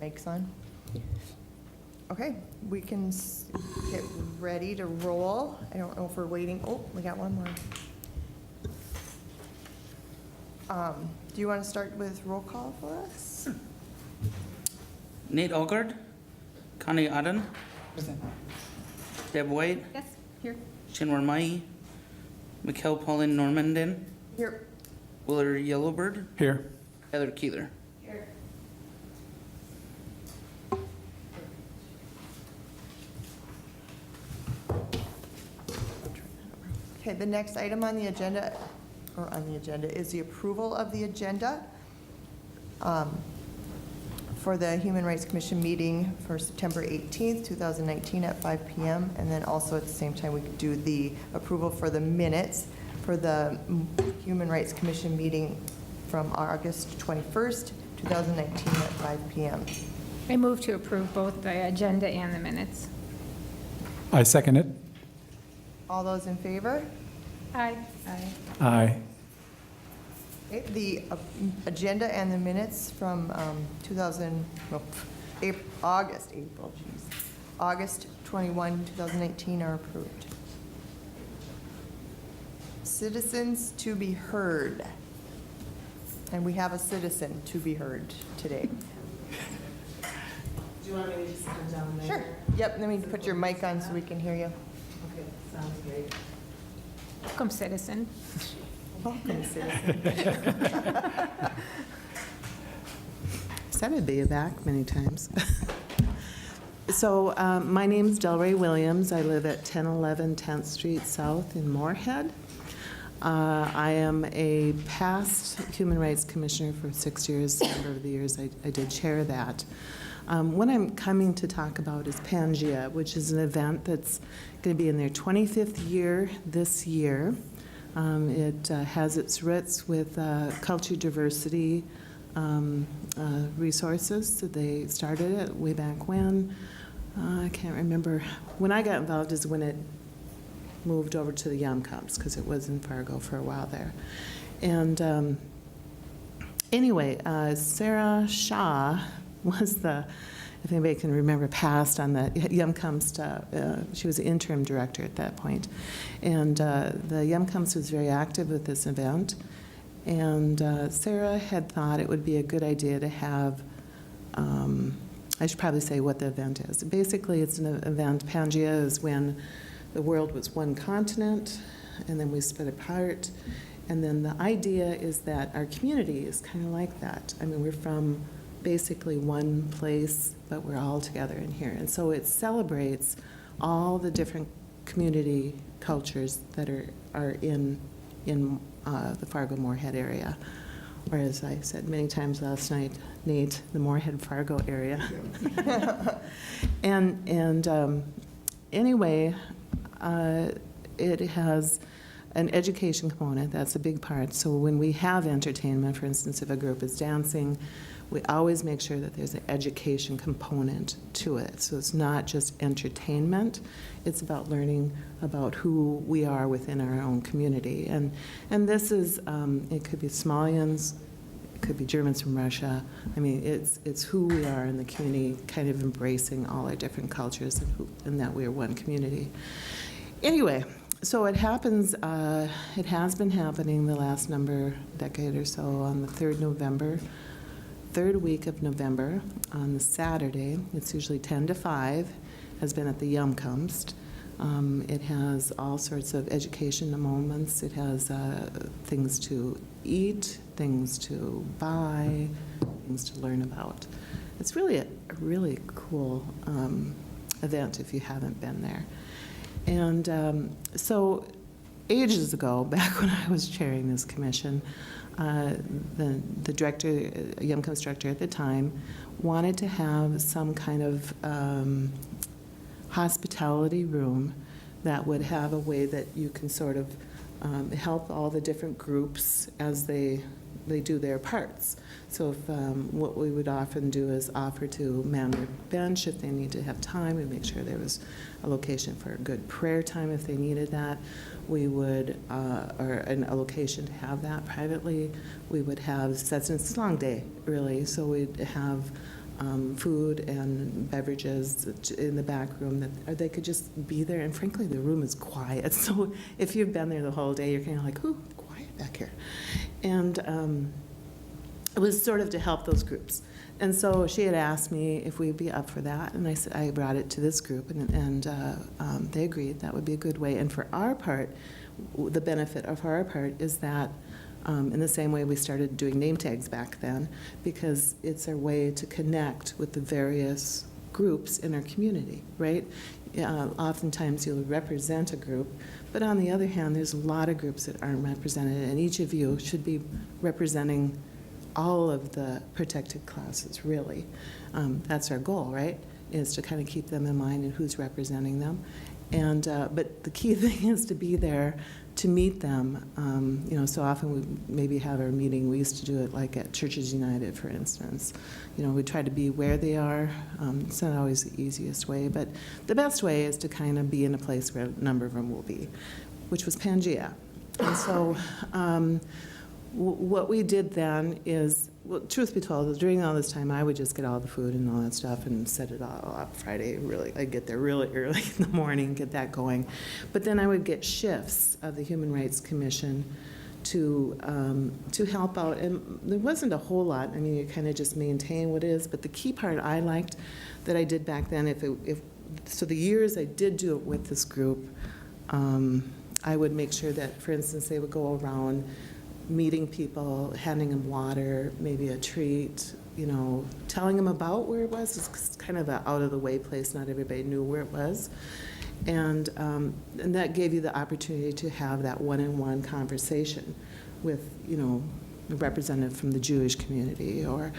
mics on. Okay, we can get ready to roll. I don't know if we're waiting. Oh, we got one more. Do you want to start with roll call for us? Nate Ogard, Connie Aden, Deb White, Yes, here. Shinwar Mai, Mikhail Paulin Normandin, Here. Willard Yellowbird, Here. Heather Keeler. Here. Okay, the next item on the agenda, is the approval of the agenda for the Human Rights Commission meeting for September 18th, 2019 at 5 p.m. And then also at the same time, we could do the approval for the minutes for the Human Rights Commission meeting from August 21st, 2019 at 5 p.m. I move to approve both the agenda and the minutes. I second it. All those in favor? Aye. Aye. Aye. Okay, the agenda and the minutes from August 21, 2019 are approved. Citizens to be heard. And we have a citizen to be heard today. Do you want me to just come down there? Sure. Yep, let me put your mic on so we can hear you. Okay, sounds great. Welcome, citizen. Welcome, citizen. Said I'd be back many times. So my name's Delray Williams. I live at 1011 10th Street South in Moorhead. I am a past Human Rights Commissioner for 6 years. Over the years, I did chair that. What I'm coming to talk about is Pangea, which is an event that's going to be in their 25th year this year. It has its roots with culture diversity resources. So they started it way back when. I can't remember. When I got involved is when it moved over to the Yumcums, because it was in Fargo for a while there. And anyway, Sarah Shaw was the, if anybody can remember, passed on the Yumcums stuff. She was the interim director at that point. And the Yumcums was very active with this event. And Sarah had thought it would be a good idea to have, I should probably say what the event is. Basically, it's an event. Pangea is when the world was one continent, and then we split apart. And then the idea is that our community is kind of like that. I mean, we're from basically one place, but we're all together in here. And so it celebrates all the different community cultures that are in the Fargo-Moorhead area. Or as I said many times last night, Nate, the Moorhead-Fargo area. And anyway, it has an education component. That's a big part. So when we have entertainment, for instance, if a group is dancing, we always make sure that there's an education component to it. So it's not just entertainment. It's about learning about who we are within our own community. And this is, it could be Somalians, it could be Germans from Russia. I mean, it's who we are in the community, kind of embracing all our different cultures and that we are one community. Anyway, so it happens, it has been happening the last decade or so on the third week of November on the Saturday. It's usually 10 to 5, has been at the Yumcums. It has all sorts of education moments. It has things to eat, things to buy, things to learn about. It's really a really cool event if you haven't been there. And so ages ago, back when I was chairing this commission, the director, Yumcums director at the time, wanted to have some kind of hospitality room that would have a way that you can sort of help all the different groups as they do their parts. So if, what we would often do is offer to man their bench if they need to have time. We make sure there was a location for a good prayer time if they needed that. We would, or a location to have that privately. We would have sets, and it's a long day, really, so we'd have food and beverages in the back room, that they could just be there. And frankly, the room is quiet. So if you've been there the whole day, you're kind of like, ooh, quiet back here. And it was sort of to help those groups. And so she had asked me if we'd be up for that, and I said I brought it to this group, and they agreed that would be a good way. And for our part, the benefit of our part is that in the same way we started doing name tags back then, because it's a way to connect with the various groups in our community, right? Oftentimes you'll represent a group, but on the other hand, there's a lot of groups that aren't represented, and each of you should be representing all of the protected classes, really. That's our goal, right? Is to kind of keep them in mind and who's representing them. And but the key thing is to be there to meet them. You know, so often we maybe have our meeting. We used to do it like at Churches United, for instance. You know, we try to be where they are. It's not always the easiest way, but the best way is to kind of be in a place where a number of them will be, which was Pangea. And so what we did then is, well, truth be told, during all this time, I would just get all the food and all that stuff and set it all up Friday. Really, I'd get there really early in the morning, get that going. But then I would get shifts of the Human Rights Commission to help out. And there wasn't a whole lot. I mean, you kind of just maintain what is. But the key part I liked that I did back then, so the years I did do it with this group, I would make sure that, for instance, they would go around meeting people, handing them water, maybe a treat, you know, telling them about where it was. It's kind of an out-of-the-way place. Not everybody knew where it was. And that gave you the opportunity to have that one-on-one conversation with, you know, a representative from the Jewish community or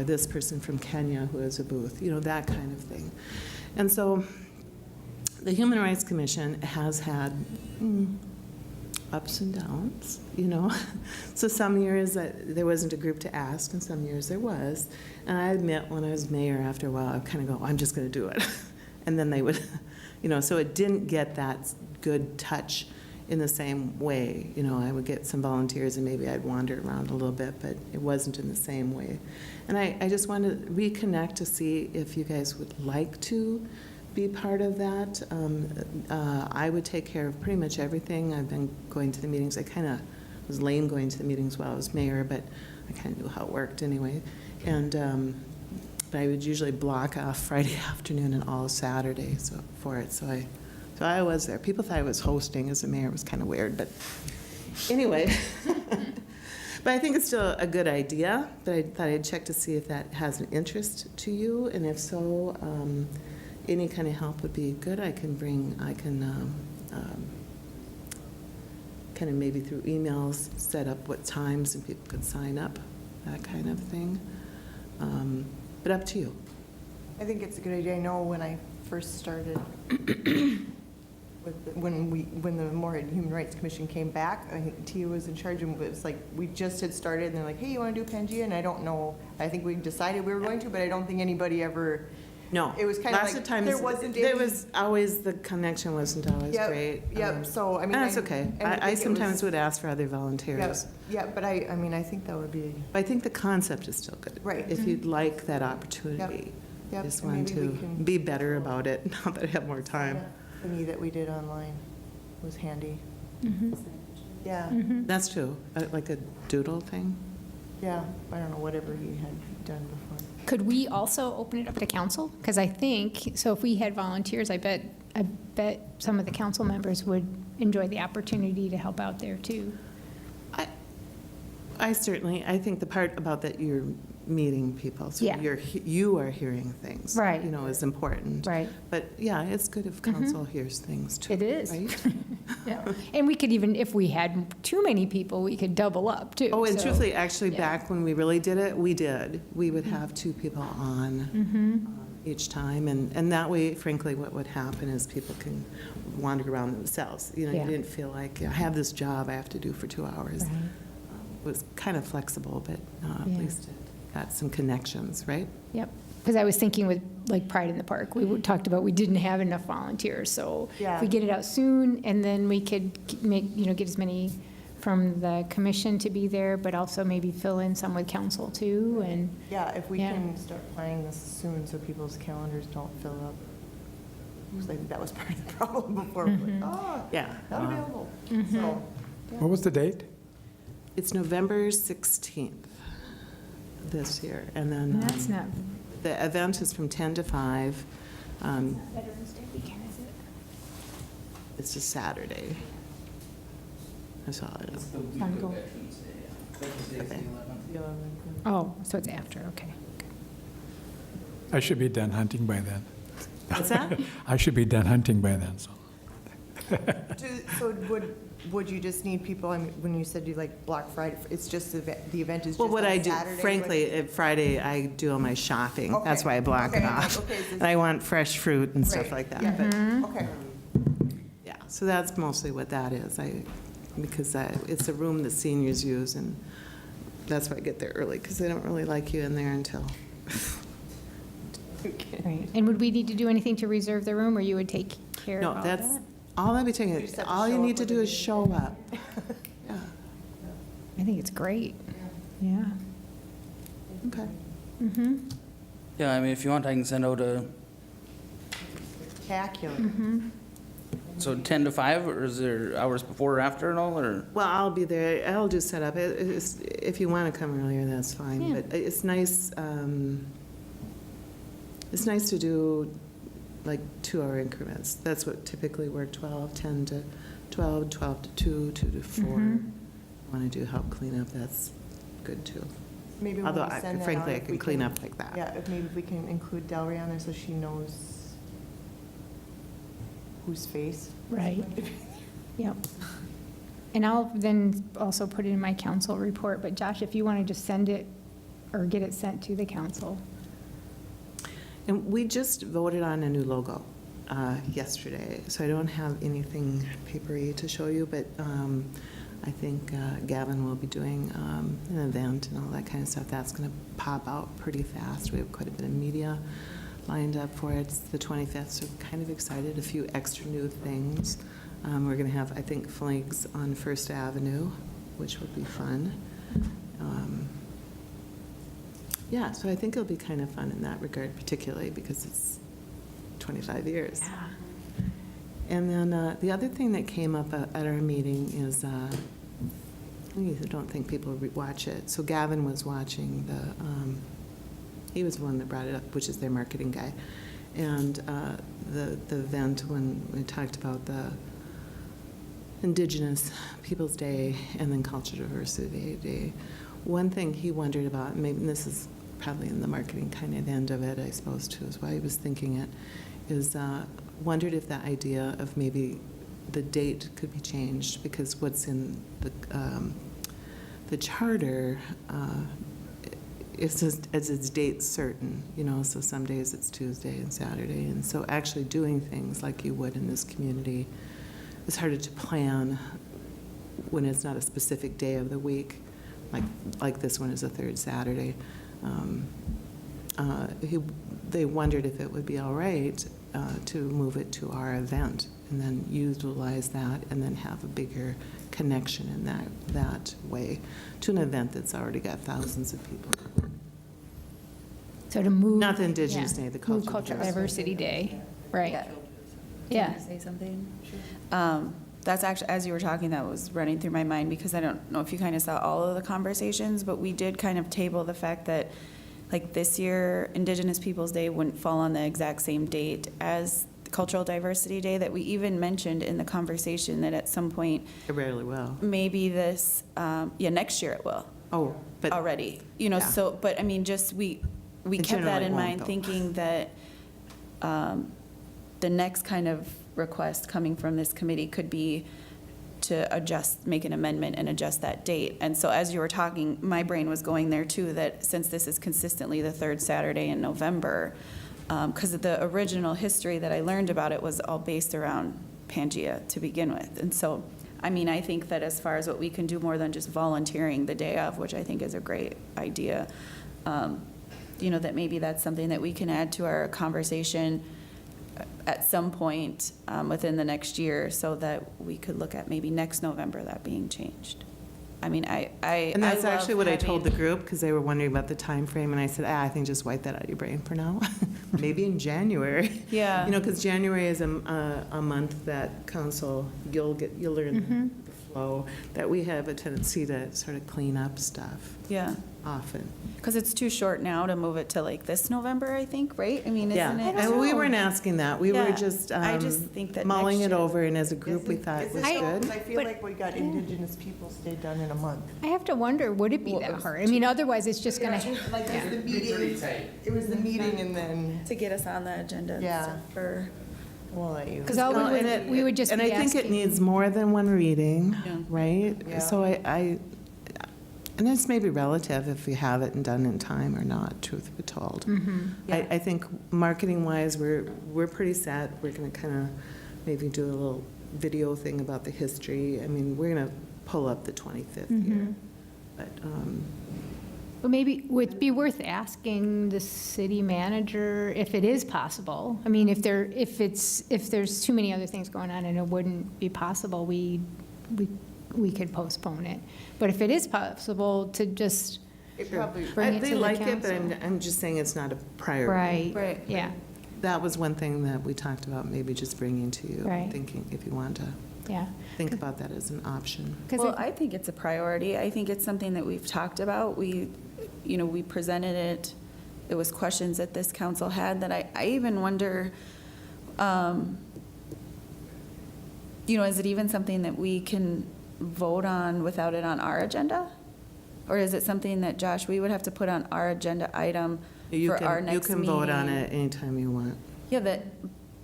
this person from Kenya who has a booth, you know, that kind of thing. And so the Human Rights Commission has had ups and downs, you know. So some years there wasn't a group to ask, and some years there was. And I admit, when I was mayor, after a while, I kind of go, I'm just going to do it. And then they would, you know, so it didn't get that good touch in the same way. You know, I would get some volunteers and maybe I'd wander around a little bit, but it wasn't in the same way. And I just wanted to reconnect to see if you guys would like to be part of that. I would take care of pretty much everything. I've been going to the meetings. I kind of was lame going to the meetings while I was mayor, but I kind of knew how it worked anyway. And but I would usually block off Friday afternoon and all Saturday for it. So I was there. People thought I was hosting as a mayor. It was kind of weird, but anyway. But I think it's still a good idea. But I thought I'd check to see if that has an interest to you, and if so, any kind of help would be good. I can kind of maybe through emails set up what times and people could sign up, that kind of thing. But up to you. I think it's a good idea. I know when I first started, when the Moorhead Human Rights Commission came back, I think Tia was in charge, and it was like, we just had started, and they're like, hey, you want to do Pangea? And I don't know, I think we decided we were going to, but I don't think anybody ever. No. It was kind of like, there wasn't any. There was always, the connection wasn't always great. Yep, so, I mean. That's okay. I sometimes would ask for other volunteers. Yeah, but I mean, I think that would be. But I think the concept is still good. Right. If you'd like that opportunity. Yep. Just and want maybe to we can- be better about it now that I have more time. The thingy that we did online was handy. Yeah, That's true. Like a doodle thing? yeah, I don't know, whatever he had done before. Could we also open it up to council? Because I think, so if we had volunteers, I bet some of the council members would enjoy the opportunity to help out there too. I think the part about that you're meeting people, so Yeah. you are hearing things. Right. You know, is important. Right. But yeah, it's good if council hears things too. It is. Right? Yeah. And we could even, if we had too many people, we could double up too. Oh, and So, truthfully, actually, yeah. back when we really did it, we did. We would have 2 people on each time, and that way, frankly, what would happen is people can wander around themselves. You know, Yeah. you didn't feel like, I have this job I have to do for 2 hours. Right. It was kind of flexible, but at Yeah. least it got some connections, right? Yep. Because I was thinking with like Pride in the Park, we talked about we didn't have enough volunteers. So Yeah. if we get it out soon, and then we could get as many from the commission to be there, but also maybe fill in some with council too, and, Yeah, if we Yeah. can start planning this soon so people's calendars don't fill up. Because I think that was part of the problem before. We're like, oh, Yeah. not available. Mhm. So, What was the date? It's November 16th this year, and then that's not the event is from 10 to 5. Veterans Day weekend, is it? It's a Saturday. That's all I know. Fun, cool. Okay. Oh, so it's after, okay. I should be done hunting by then. What's that? I should be done hunting by then, so. So would you just need people, I mean, when you said you like Black Friday, it's just the event is just Well, what on I do, Saturday? frankly, Friday, I do all my shopping. That's Okay. why I block it Okay, off. okay, so- And I want fresh fruit and stuff Right, like that. yeah. But, Okay. yeah, so that's mostly what that is. Because it's a room that seniors use, and that's why I get there early, because they don't really like you in there until. Right, and would we need to do anything to reserve the room, or you would take care of No, all that's, that? all I'll be You taking, just have to all you show need up to with do a is date. show up. Yeah, I think it's great, yeah. okay. Mm-hmm, Yeah, I mean, if you want, I can send out Spectacular. mm-hmm. so 10 to 5, or is there hours before or after and all, or? Well, I'll be there. I'll just set up. If you want to come earlier, that's fine. Yeah. But it's nice to do like 2-hour increments. That's what typically we're 10 to 12, 12 to 2, 2 to 4. Mhm. Want to do help clean up, that's good too. Maybe when Although we send that frankly, out, I if can we clean up like that. Yeah, maybe if we can include Delray on there so she knows whose face. Right. Yep. And I'll then also put it in my council report, but Josh, if you want to just send it or get it sent to the council. And we just voted on a new logo yesterday, so I don't have anything papery to show you, but I think Gavin will be doing an event and all that kind of stuff. That's going to pop out pretty fast. We have quite a bit of media lined up for it. It's the 25th, so kind of excited. A few extra new things. We're going to have, I think, flags on First Avenue, which will be fun. Yeah, so I think it'll be kind of fun in that regard, particularly because it's 25 years. And then the other thing that came up at our meeting is, I don't think people watch it. So Gavin was watching he was the one that brought it up, which is their marketing guy. And the event when we talked about the Indigenous Peoples Day and then Cultural Diversity Day, one thing he wondered about, maybe this is probably in the marketing kind of end of it, I suppose, too, is why he was thinking it, is wondered if the idea of maybe the date could be changed, because what's in the charter is its date certain, so some days it's Tuesday and Saturday, and so actually doing things like you would in this community is harder to plan when it's not a specific day of the week, like this one is a third Saturday. They wondered if it would be all right to move it to our event and then utilize that and then have a bigger connection in that way to an event that's already got thousands of people. So to move. Not the Indigenous Day, the Move Cultural Cultural Diversity Day, right. Can Yeah. I say something? That's actually, as you were talking, that was running through my mind, because I don't know if you kind of saw all of the conversations, but we did kind of table the fact that, like, this year, Indigenous Peoples' Day wouldn't fall on the exact same date as Cultural Diversity Day, that we even mentioned in the conversation that at some point, It rarely will. maybe this, next year it will. Oh, but Already, Yeah. so, but I mean, just, we It kept that generally in won't, mind, though. thinking that the next kind of request coming from this committee could be to make an amendment and adjust that date. And so as you were talking, my brain was going there too, that since this is consistently the third Saturday in November, because the original history that I learned about it was all based around Pangea to begin with. And so, I mean, I think that as far as what we can do more than just volunteering the day of, which I think is a great idea, that maybe that's something that we can add to our conversation at some point within the next year, so that we could look at maybe next November that being changed. I mean, And that's love actually what I told the having- group, because they were wondering about the time frame, and I said, I think just wipe that out of your brain for now. Maybe in January. Yeah. You know, because January is a month that council, you'll learn the flow, that we have a tendency to sort of clean up stuff Yeah, often. because it's too short now to move it to like this November, I think, right? I mean, Yeah, isn't it? and we weren't asking that. We were Yeah, just I just think that mulling next it year- over, and as a group, we thought it was good. I feel like we got Indigenous Peoples' Day done in a month. I have to wonder, would it be that hard? I mean, otherwise, it's just going to, Like, it was the meeting, it was the meeting and then, To get us on the agenda and Yeah. stuff for, we'll let you. because all Well, we would just be And I think it asking. needs more than one reading, Yeah. right? Yeah. So and it's maybe relative if we have it and done in time or not, truth be told. Yeah. I think marketing-wise, we're pretty set. We're going to kind of maybe do a little video thing about the history. I mean, we're going to pull up the 25th year. But, But maybe would it be worth asking the city manager if it is possible? I mean, if there's too many other things going on and it wouldn't be possible, we could postpone it. But if it is possible to just, It probably, Bring it they to the like it, but council. I'm just saying it's not a priority. right, Right. yeah, That was one thing that we talked about, maybe just bringing to you, Right. thinking if you want to yeah. think about that as an option. 'Cause well, I think it's a priority. I think it's something that we've talked about. We presented it. It was questions that this council had that I even wonder, is it even something that we can vote on without it on our agenda? Or is it something that, Josh, we would have to put on our agenda item for our next You can vote on meeting? it anytime you want. Yeah,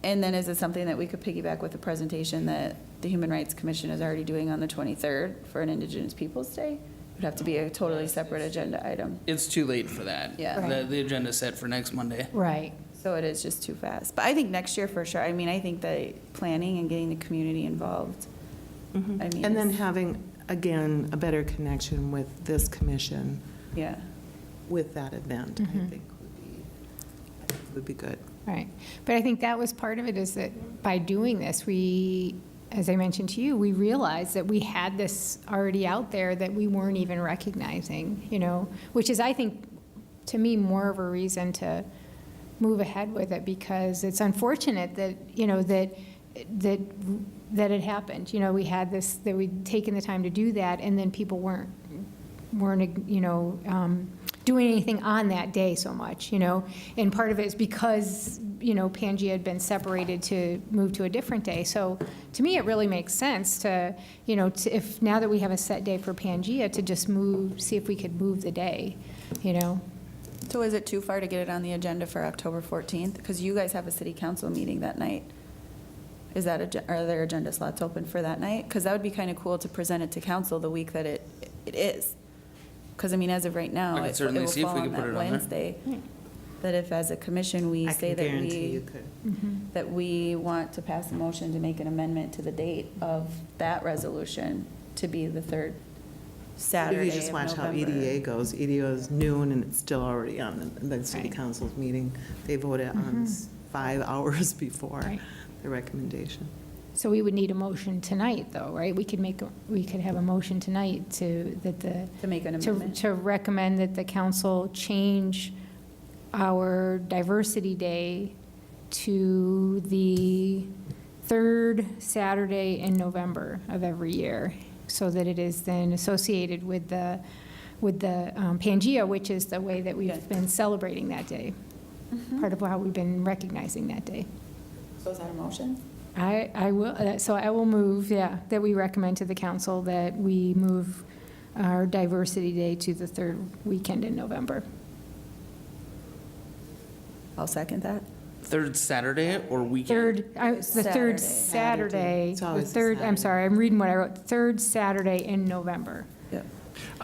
and then is it something that we could piggyback with the presentation that the Human Rights Commission is already doing on the 23rd for an Indigenous Peoples' Day? It would have to be a totally separate agenda item. It's too late for that. Yeah. Right. The agenda's set for next Monday. Right, So it is just too fast. But I think next year for sure. I mean, I think that planning and getting the community involved, I mean. And then it's- having, again, a better connection with this commission, Yeah. with that event, I think would be good. right. But I think that was part of it, is that by doing this, we, as I mentioned to you, we realized that we had this already out there that we weren't even recognizing, which is, I think, to me, more of a reason to move ahead with it, because it's unfortunate that, that it happened. We had this, that we'd taken the time to do that, and then people weren't doing anything on that day so much, and part of it is because, Pangea had been separated to move to a different day. So to me, it really makes sense to, if, now that we have a set day for Pangea, to just see if we could move the day, So is it too far to get it on the agenda for October 14th? Because you guys have a city council meeting that night. Are there agenda slots open for that night? Because that would be kind of cool to present it to council the week that it is. Because, I mean, as of right now, I could it certainly will see if fall we on could put that it on there. Wednesday. That if, as a commission, we I say can that guarantee you could. that we want to pass a motion to make an amendment to the date of that resolution to be the third Saturday You just of watch how November. EDA goes. EDA is noon, and it's still already on the city Right. council's meeting. They vote it on 5 hours before Right. the recommendation. So we would need a motion tonight, though, right? We could have a motion tonight to make an amendment. to recommend that the council change our diversity day to the third Saturday in November of every year, so that it is then associated with the Pangea, which is the way that Yeah. we've been celebrating that day, part of how we've been recognizing that day. So is that a motion? I will, so I will move, that we recommend to the council that we move our diversity day to the third weekend in November. I'll second that. Third Saturday or weekend? The third Saturday. Saturday, It's the always a third, I'm Saturday. sorry, I'm reading what I wrote, third Saturday in November. Yep.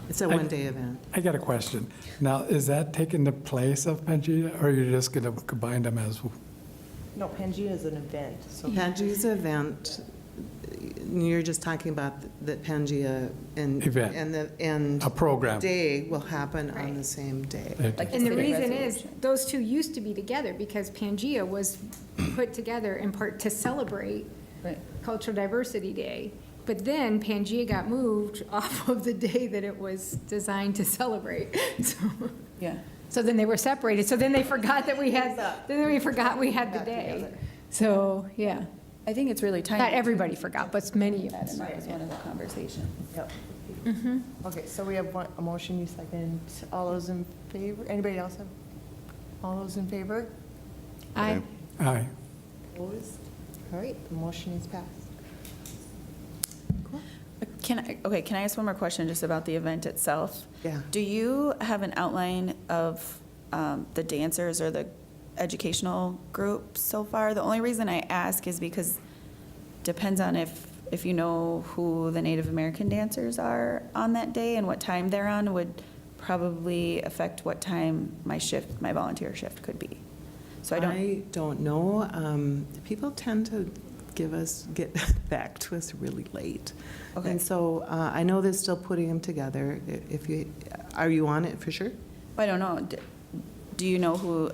It's a one-day event. I got a question. Now, is that taking the place of Pangea, or are you just going to combine them as, no, Pangea is an event, so. Pangea's event, you're just talking about the Pangea and. Event. And a program? day will happen on Right. the same day. Like And the city reason is, resolution. those two used to be together because Pangea was put together in part to celebrate Right. Cultural Diversity Day. But then Pangea got moved off of the day that it was designed to celebrate. Yeah. So then they were separated. So then they forgot that we had, then we forgot we had the Got day. together. So, yeah. I think it's really timely. Not everybody forgot, but many of That us. and that was one of the conversations. Yep. Mhm. Okay, so we have a motion, you second. All those in favor? Anybody else have? All those in favor? Aye. Aye. Opposed? All right, the motion is passed. Can I ask one more question just about the event itself? Yeah. Do you have an outline of the dancers or the educational group so far? The only reason I ask is because depends on if you know who the Native American dancers are on that day and what time they're on would probably affect what time my volunteer shift could be. So I don't know. People tend to get back to us really late. Okay. And so I know they're still putting them together. Are you on it for sure? I don't know. Do you know who,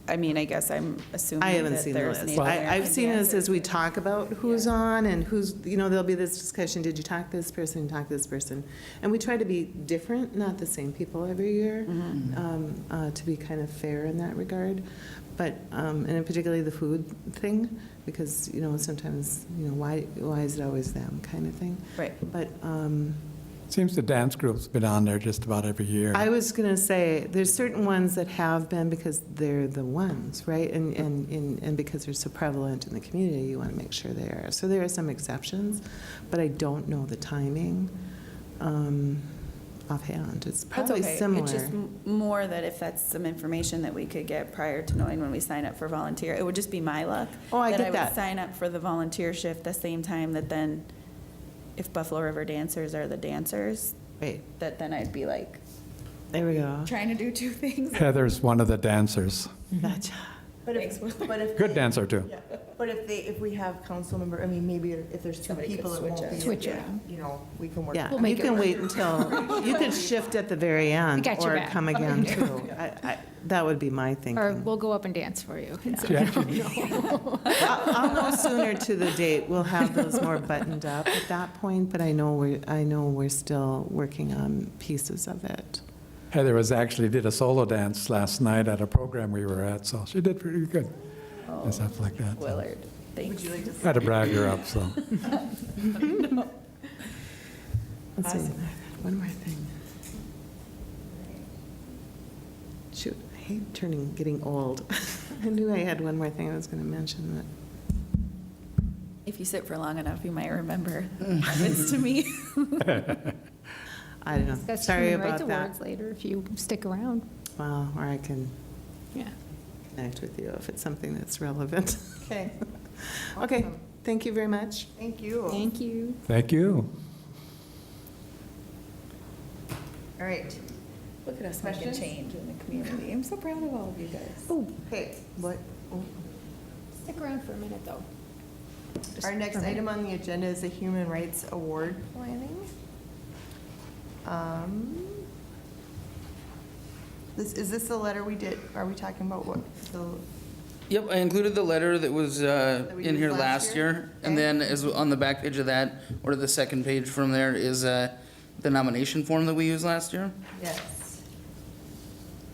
I mean, I guess I'm assuming I haven't that seen the there's list. Native I've American seen this dancers. as we talk about who's on and who's, there'll be this discussion, did you talk to this person, talk to this person? And we try to be different, not the same people every year, to be kind of fair in that regard. But, and in particularly the food thing, because, sometimes, why is it always them kind of thing? Right. But Seems the dance group's been on there just about every year. I was going to say, there's certain ones that have been because they're the ones, right? And because they're so prevalent in the community, you want to make sure they are. So there are some exceptions, but I don't know the timing offhand. It's That's probably okay. similar. It's just more that if that's some information that we could get prior to knowing when we sign up for volunteer, it would just be my luck. Oh, I get That I that. would sign up for the volunteer shift the same time that then, if Buffalo River dancers are the dancers, Right, that then I'd be like, there we go. trying to do two things. Heather's one of the dancers. Gotcha. But if, Good dancer, too. yeah, but if we have council member, I mean, maybe if there's two Somebody could people, it switch won't it. be. Switch it. We can work. Yeah, We'll you make it can work. wait until, you could shift at the very end got your or back. come again too. That would be my Or thinking. we'll go up and dance for you. I'll know sooner to the date. We'll have those more buttoned up at that point, but I know we're still working on pieces of it. Heather did a solo dance last night at a program we were at, so she did pretty good. And stuff like that. so. Willard, thanks. Had to brag her up, so. Let's see, one more thing. Shoot, I hate getting old. I knew I had one more thing I was going to mention, but. If you sit for long enough, you might remember. Happens to me. I don't know. Discuss Sorry Human Rights about that. Awards later if you stick around. Well, or I can Yeah. connect with you if it's something that's relevant. Okay. Okay, Awesome. thank you very much. Thank you. Thank you. Thank you. All right. Look at us making Questions? change in the community. I'm so proud of all of you guys. Oh, Okay, what? stick around for a minute, though. Our next item on the agenda is the Human Rights Award planning. Is this the letter we did, are we talking about what, so, Yep, I included the letter that was we in used here last last year? year. And Okay. then as on the back page of that, or the second page from there, is the nomination form that we used last year. yes.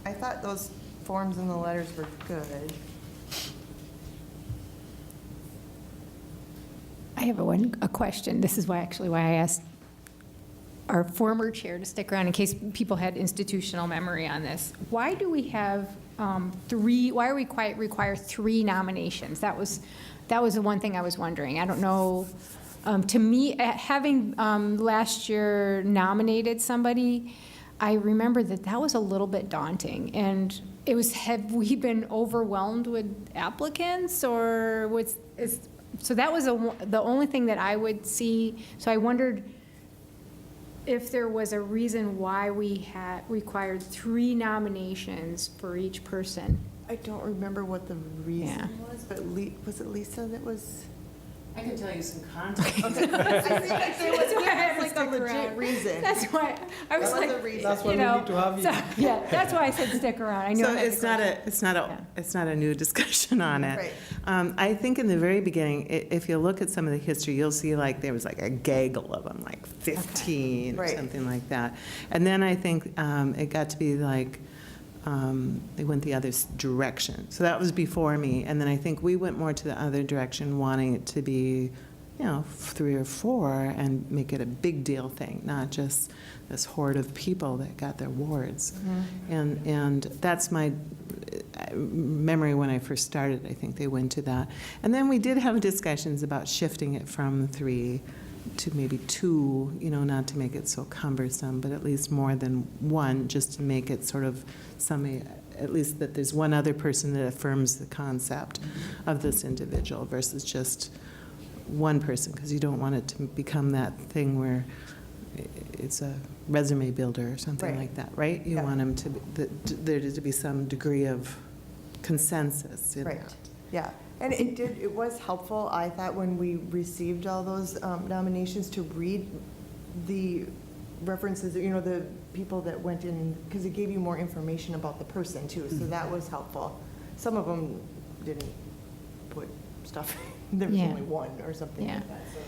I thought those forms and the letters were good. I have a question. This is why I asked our former chair to stick around in case people had institutional memory on this. Why do we have why are we require three nominations? That was the one thing I was wondering. I don't know. To me, having last year nominated somebody, I remember that was a little bit daunting. And it was, have we been overwhelmed with applicants or so that was the only thing that I would see. So I wondered if there was a reason why we had required three nominations for each person. I don't remember what the Yeah. reason was, but was it Lisa that was? I can tell you some context. I feel like there was, That's why I was like, a stick legit around. reason. That's why, I was That was like, a reason. That's why you we know, need to have you. so, yeah, that's why I said stick around. I knew. So I had it's to not go. a, it's not Yeah. a, it's not a new discussion on it. Right. I think in the very beginning, if you look at some of the history, you'll see like there was like a gaggle of them, like 15 or Right. something like that. And then I think it got to be like, they went the other direction. So that was before me. And then I think we went more to the other direction, wanting it to be, 3 or 4 and make it a big deal thing, not just this horde of people that got their awards. And that's my memory when I first started. I think they went to that. And then we did have discussions about shifting it from 3 to maybe 2, not to make it so cumbersome, but at least more than 1, just to make it sort of at least that there's one other person that affirms the concept of this individual versus just one person, because you don't want it to become that thing where it's a resume builder or something Right. like that, right? You Yeah. want them to, there to be some degree of consensus in Right, that. yeah. And it was helpful, I thought, when we received all those nominations, to read the references, the people that went in, because it gave you more information about the person, too, so that was helpful. Some of them didn't put stuff, there was Yeah. only one or something Yeah. like that, so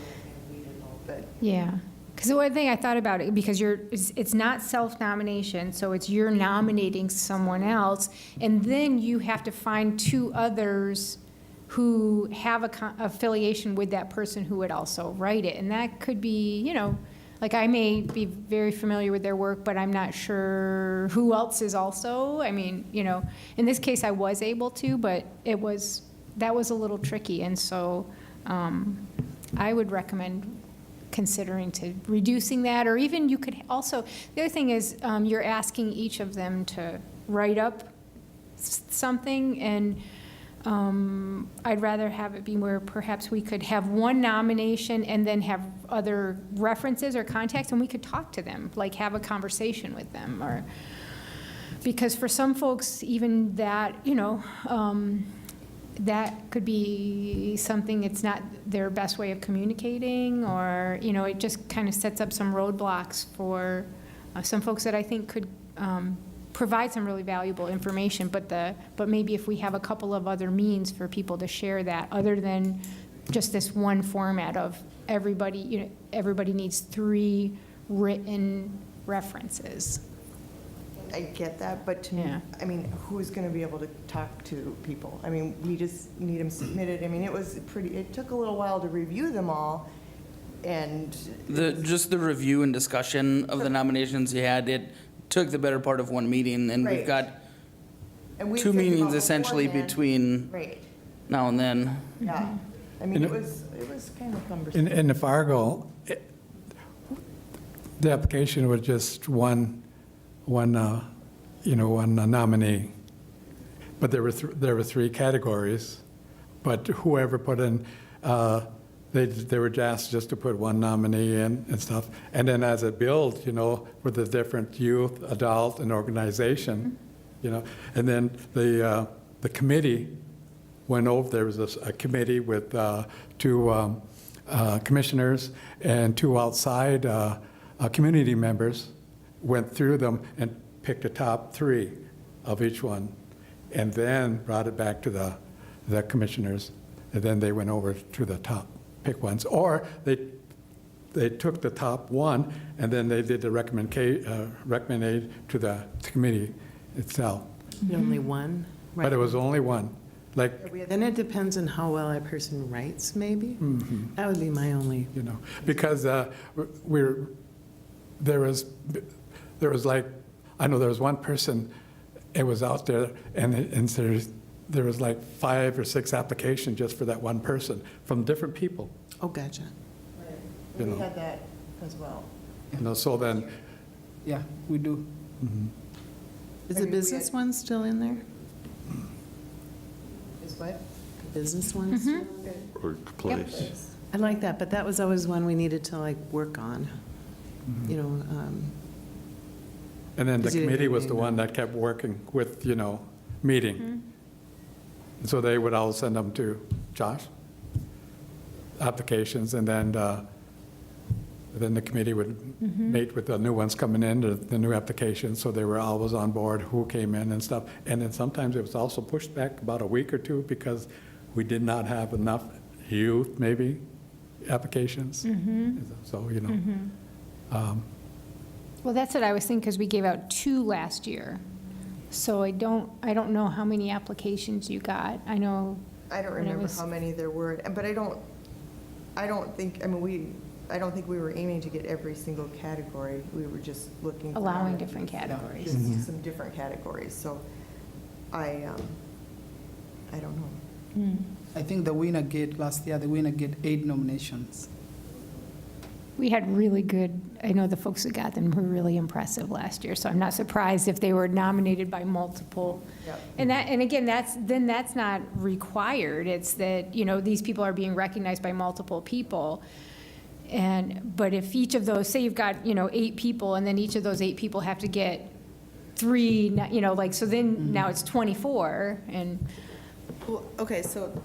we didn't know, but. Yeah, because the one thing I thought about it, because it's not self-nomination, so it's you're nominating someone else, and then you have to find 2 others who have a affiliation with that person who would also write it, and that could be, like I may be very familiar with their work, but I'm not sure who else is also. I mean, in this case, I was able to, but that was a little tricky, and so I would recommend considering to reducing that, or even you could also, the other thing is, you're asking each of them to write up something, and I'd rather have it be where perhaps we could have one nomination and then have other references or contacts, and we could talk to them, like have a conversation with them, or, because for some folks, even that, that could be something, it's not their best way of communicating, or, it just kind of sets up some roadblocks for some folks that I think could provide some really valuable information, but maybe if we have a couple of other means for people to share that, other than just this one format of everybody, everybody needs 3 written references. I get that, but to me, Yeah. I mean, who's going to be able to talk to people? I mean, we just need them submitted. I mean, it took a little while to review them all, and. Just the review and discussion of the nominations you had, it took the better part of 1 meeting, and we've Right. got and we 2 figured meetings out essentially beforehand- between Right, now and then. yeah. I mean, You it know- was kind of cumbersome. In the Fargo, the application was just one nominee. But there were 3 categories, but whoever put in, they were asked just to put 1 nominee in and stuff. And then as it built, with the different youth, adult, and organization, and then the committee went over, there was a committee with 2 commissioners and 2 outside community members, went through them and picked the top 3 of each one, and then brought it back to the commissioners, and then they went over to the top pick ones. Or they took the top 1, and then they did the recommendation to the committee itself. Only one? But it was only 1. Like, Then it depends on how well a person writes, maybe? That would be my only, because there was like, I know there was one person, it was out there, and there was like 5 or 6 applications just for that one person from different people. oh, gotcha. We you know. had that as well. So then, Yeah, we do. Is I the mean, we business had- one still in there? Is what? The business one still in there? Or place. I like that, but that was always one we needed to work on, and then the Because you didn't committee was the name one that kept working with, meeting. And so they would all send them to Josh, applications, and then Then the committee would meet with the new ones coming in, the new applications, so they were always on board, who came in and stuff. And then sometimes it was also pushed back about a week or two because we did not have enough youth, maybe, applications. So, you know. Well, that's what I was thinking, because we gave out 2 last year. So I don't know how many applications you got. I know. I don't when it remember was- how many there were, but I don't think, I don't think we were aiming to get every single category. We were just looking. for Allowing different categories. just some different categories, so I don't know. I think last year, the winner get 8 nominations. We had really good, I know the folks that got them were really impressive last year, so I'm not surprised if they were nominated by multiple. Yep. And again, that's not required. It's that, you know, these people are being recognized by multiple people. But if each of those, say you've got, you know, 8 people, and then each of those 8 people have to get 3, you know, like, so then now it's 24, and, Well, okay, so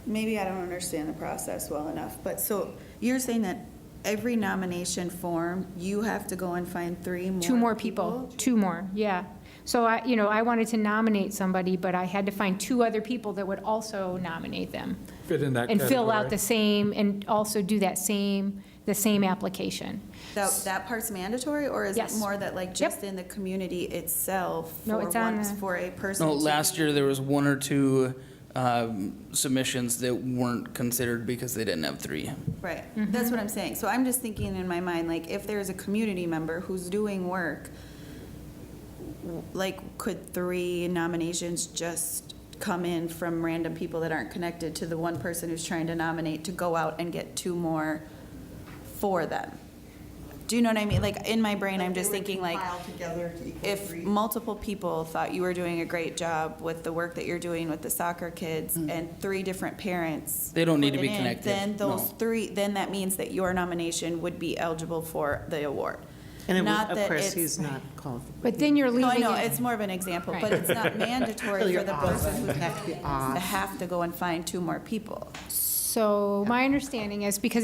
maybe I don't understand the process well enough, but so you're saying that every nomination form, you have to go and find 3 more? 2 more people, 2 more, yeah. So I wanted to nominate somebody, but I had to find 2 other people that would also nominate them. Fit in that And fill out category. the same, and also do the same application. That part's mandatory, or is it Yes. more that like just in the community itself? No, for it's on once the- For a person? No, to last be- year there was 1 or 2 submissions that weren't considered because they didn't have 3. Right, that's what I'm saying. So I'm just thinking in my mind, like, if there's a community member who's doing work, like, could 3 nominations just come in from random people that aren't connected to the one person who's trying to nominate to go out and get 2 more for them? Do you know what I mean? Like, in my brain, I'm just thinking like, Compile together to equal if 3. multiple people thought you were doing a great job with the work that you're doing with the soccer kids, and 3 different parents. They don't need put to be it in, connected, Then those no. 3, then that means that your nomination would be eligible for the award. And Not of that course, it's- he's not qualified. But then you're No, I leaving know, it. it's more of an example, but Right. it's not mandatory Well, for you're the off. person who You have to be off. to have to go and find 2 more people. So my understanding is, because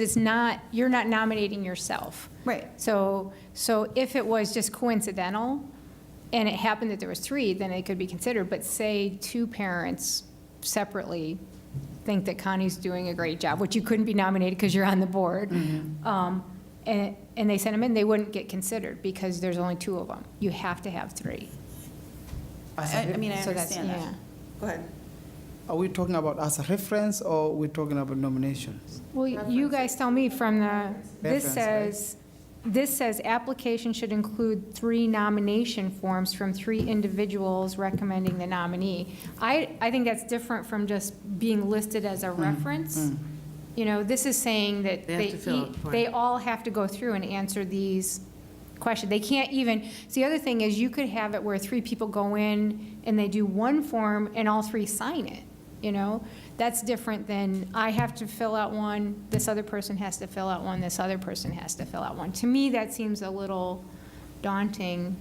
you're not nominating yourself. Right. So if it was just coincidental, and it happened that there was 3, then it could be considered. But say 2 parents separately think that Connie's doing a great job, which you couldn't be nominated because you're on the board, and they sent them in, they wouldn't get considered because there's only 2 of them. You have to have 3. I mean, I So that's- understand that. yeah. Go ahead. Are we talking about as a reference, or we're talking about nominations? Well, you guys tell me from this Reference, says application should include 3 nomination forms from 3 individuals recommending the nominee. I think that's different from just being listed as a reference. You know, this is saying that They have to fill out the form. they all have to go through and answer these questions. They can't even, so the other thing is, you could have it where 3 people go in and they do one form and all 3 sign it, you know? That's different than, I have to fill out one, this other person has to fill out one, this other person has to fill out one. To me, that seems a little daunting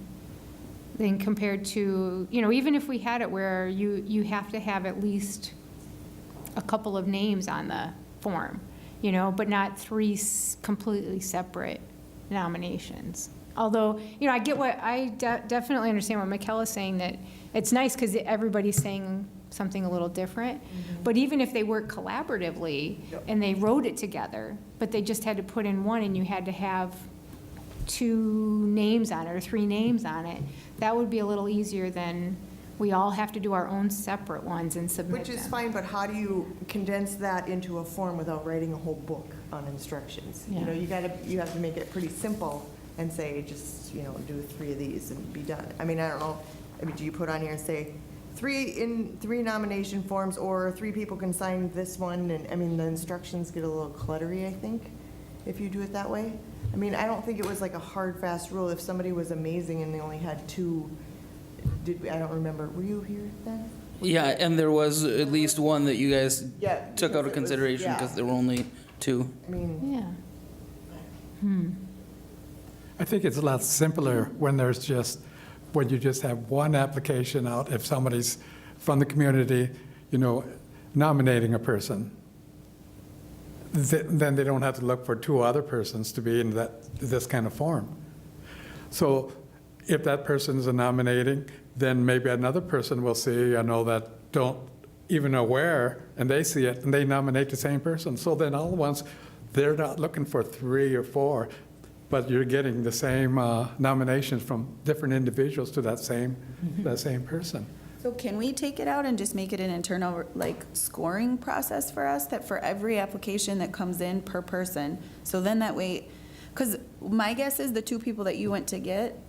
than compared to, you know, even if we had it where you have to have at least a couple of names on the form, you know, but not 3 completely separate nominations. Although, you know, I definitely understand what Michaela's saying, that it's nice because everybody's saying something a little different. But even if they work collaboratively and they wrote it together, but they just had to put in one and you had to have 2 names on it or 3 names on it, that would be a little easier than we all have to do our own separate ones and submit Which is them. fine, but how do you condense that into a form without writing a whole book on instructions? You know, Yeah. you have to make it pretty simple and say, just, you know, do 3 of these and be done. I mean, I don't know, do you put on here and say, 3 nomination forms, or 3 people can sign this one? And, I mean, the instructions get a little cluttery, I think, if you do it that way. I mean, I don't think it was like a hard, fast rule. If somebody was amazing and they only had 2, I don't remember, were you here then? Yeah, and there was at least one that you guys Yeah. took out of consideration because there were only 2. I mean, Yeah. I think it's a lot simpler when you just have one application out, if somebody's from the community, you know, nominating a person. then they don't have to look for two other persons to be in this kind of form. So if that person is nominating, then maybe another person will see, that don't even aware, and they see it, and they nominate the same person. So then all at once, they're not looking for 3 or 4, but you're getting the same nominations from different individuals to that same person. So can we take it out and just make it an internal, scoring process for us, that for every application that comes in per person? So then that way, because my guess is the 2 people that you went to get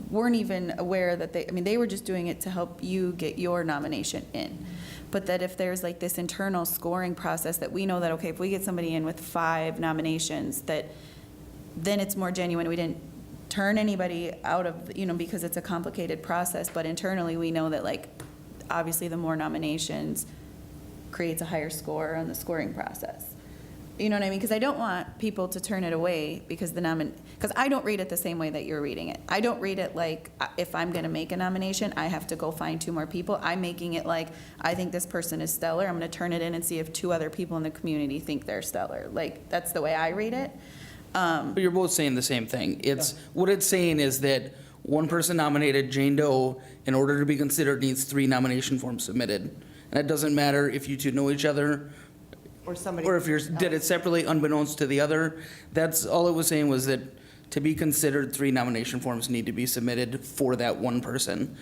weren't even aware that they were just doing it to help you get your nomination in. But that if there's this internal scoring process, that we know that, okay, if we get somebody in with 5 nominations, that then it's more genuine. We didn't turn anybody out of, because it's a complicated process, but internally we know that obviously the more nominations creates a higher score on the scoring process. You know what I mean? Because I don't want people to turn it away because because I don't read it the same way that you're reading it. I don't read it if I'm going to make a nomination, I have to go find 2 more people. I'm making it I think this person is stellar. I'm going to turn it in and see if 2 other people in the community think they're stellar. That's the way I read it. But you're both saying the same thing. What it's saying is that one person nominated Jane Doe, in order to be considered, needs 3 nomination forms submitted. And it doesn't matter if you 2 know each other, Or somebody. or if you did it separately, unbeknownst to the other. That's all it was saying, was that to be considered, 3 nomination forms need to be submitted for that one person.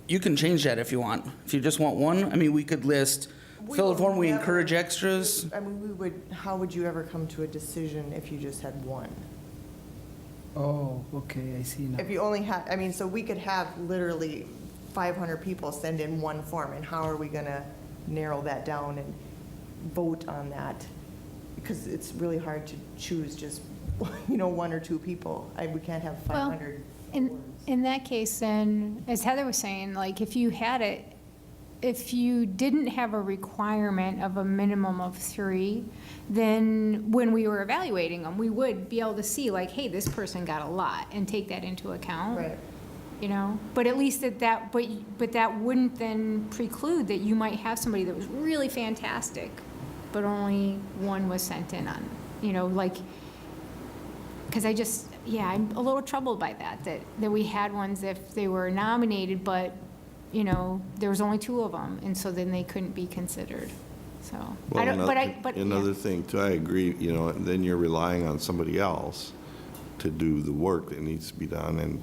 You can change that if you want. If you just want one, we could list, fill a form, we encourage extras. How would you ever come to a decision if you just had one? Oh, okay, I see now. If you only had, so we could have literally 500 people send in one form, and how are we gonna narrow that down and vote on that? Because it's really hard to choose just, 1 or 2 people. We can't have 500. In that case, then, as Heather was saying, if you didn't have a requirement of a minimum of 3, then when we were evaluating them, we would be able to see hey, this person got a lot, and take that into account. Right. But at least but that wouldn't then preclude that you might have somebody that was really fantastic, but only 1 was sent in on, because I'm a little troubled by that we had ones if they were nominated, but, there was only 2 of them, and so then they couldn't be considered, so. Another thing too, I agree, then you're relying on somebody else to do the work that needs to be done,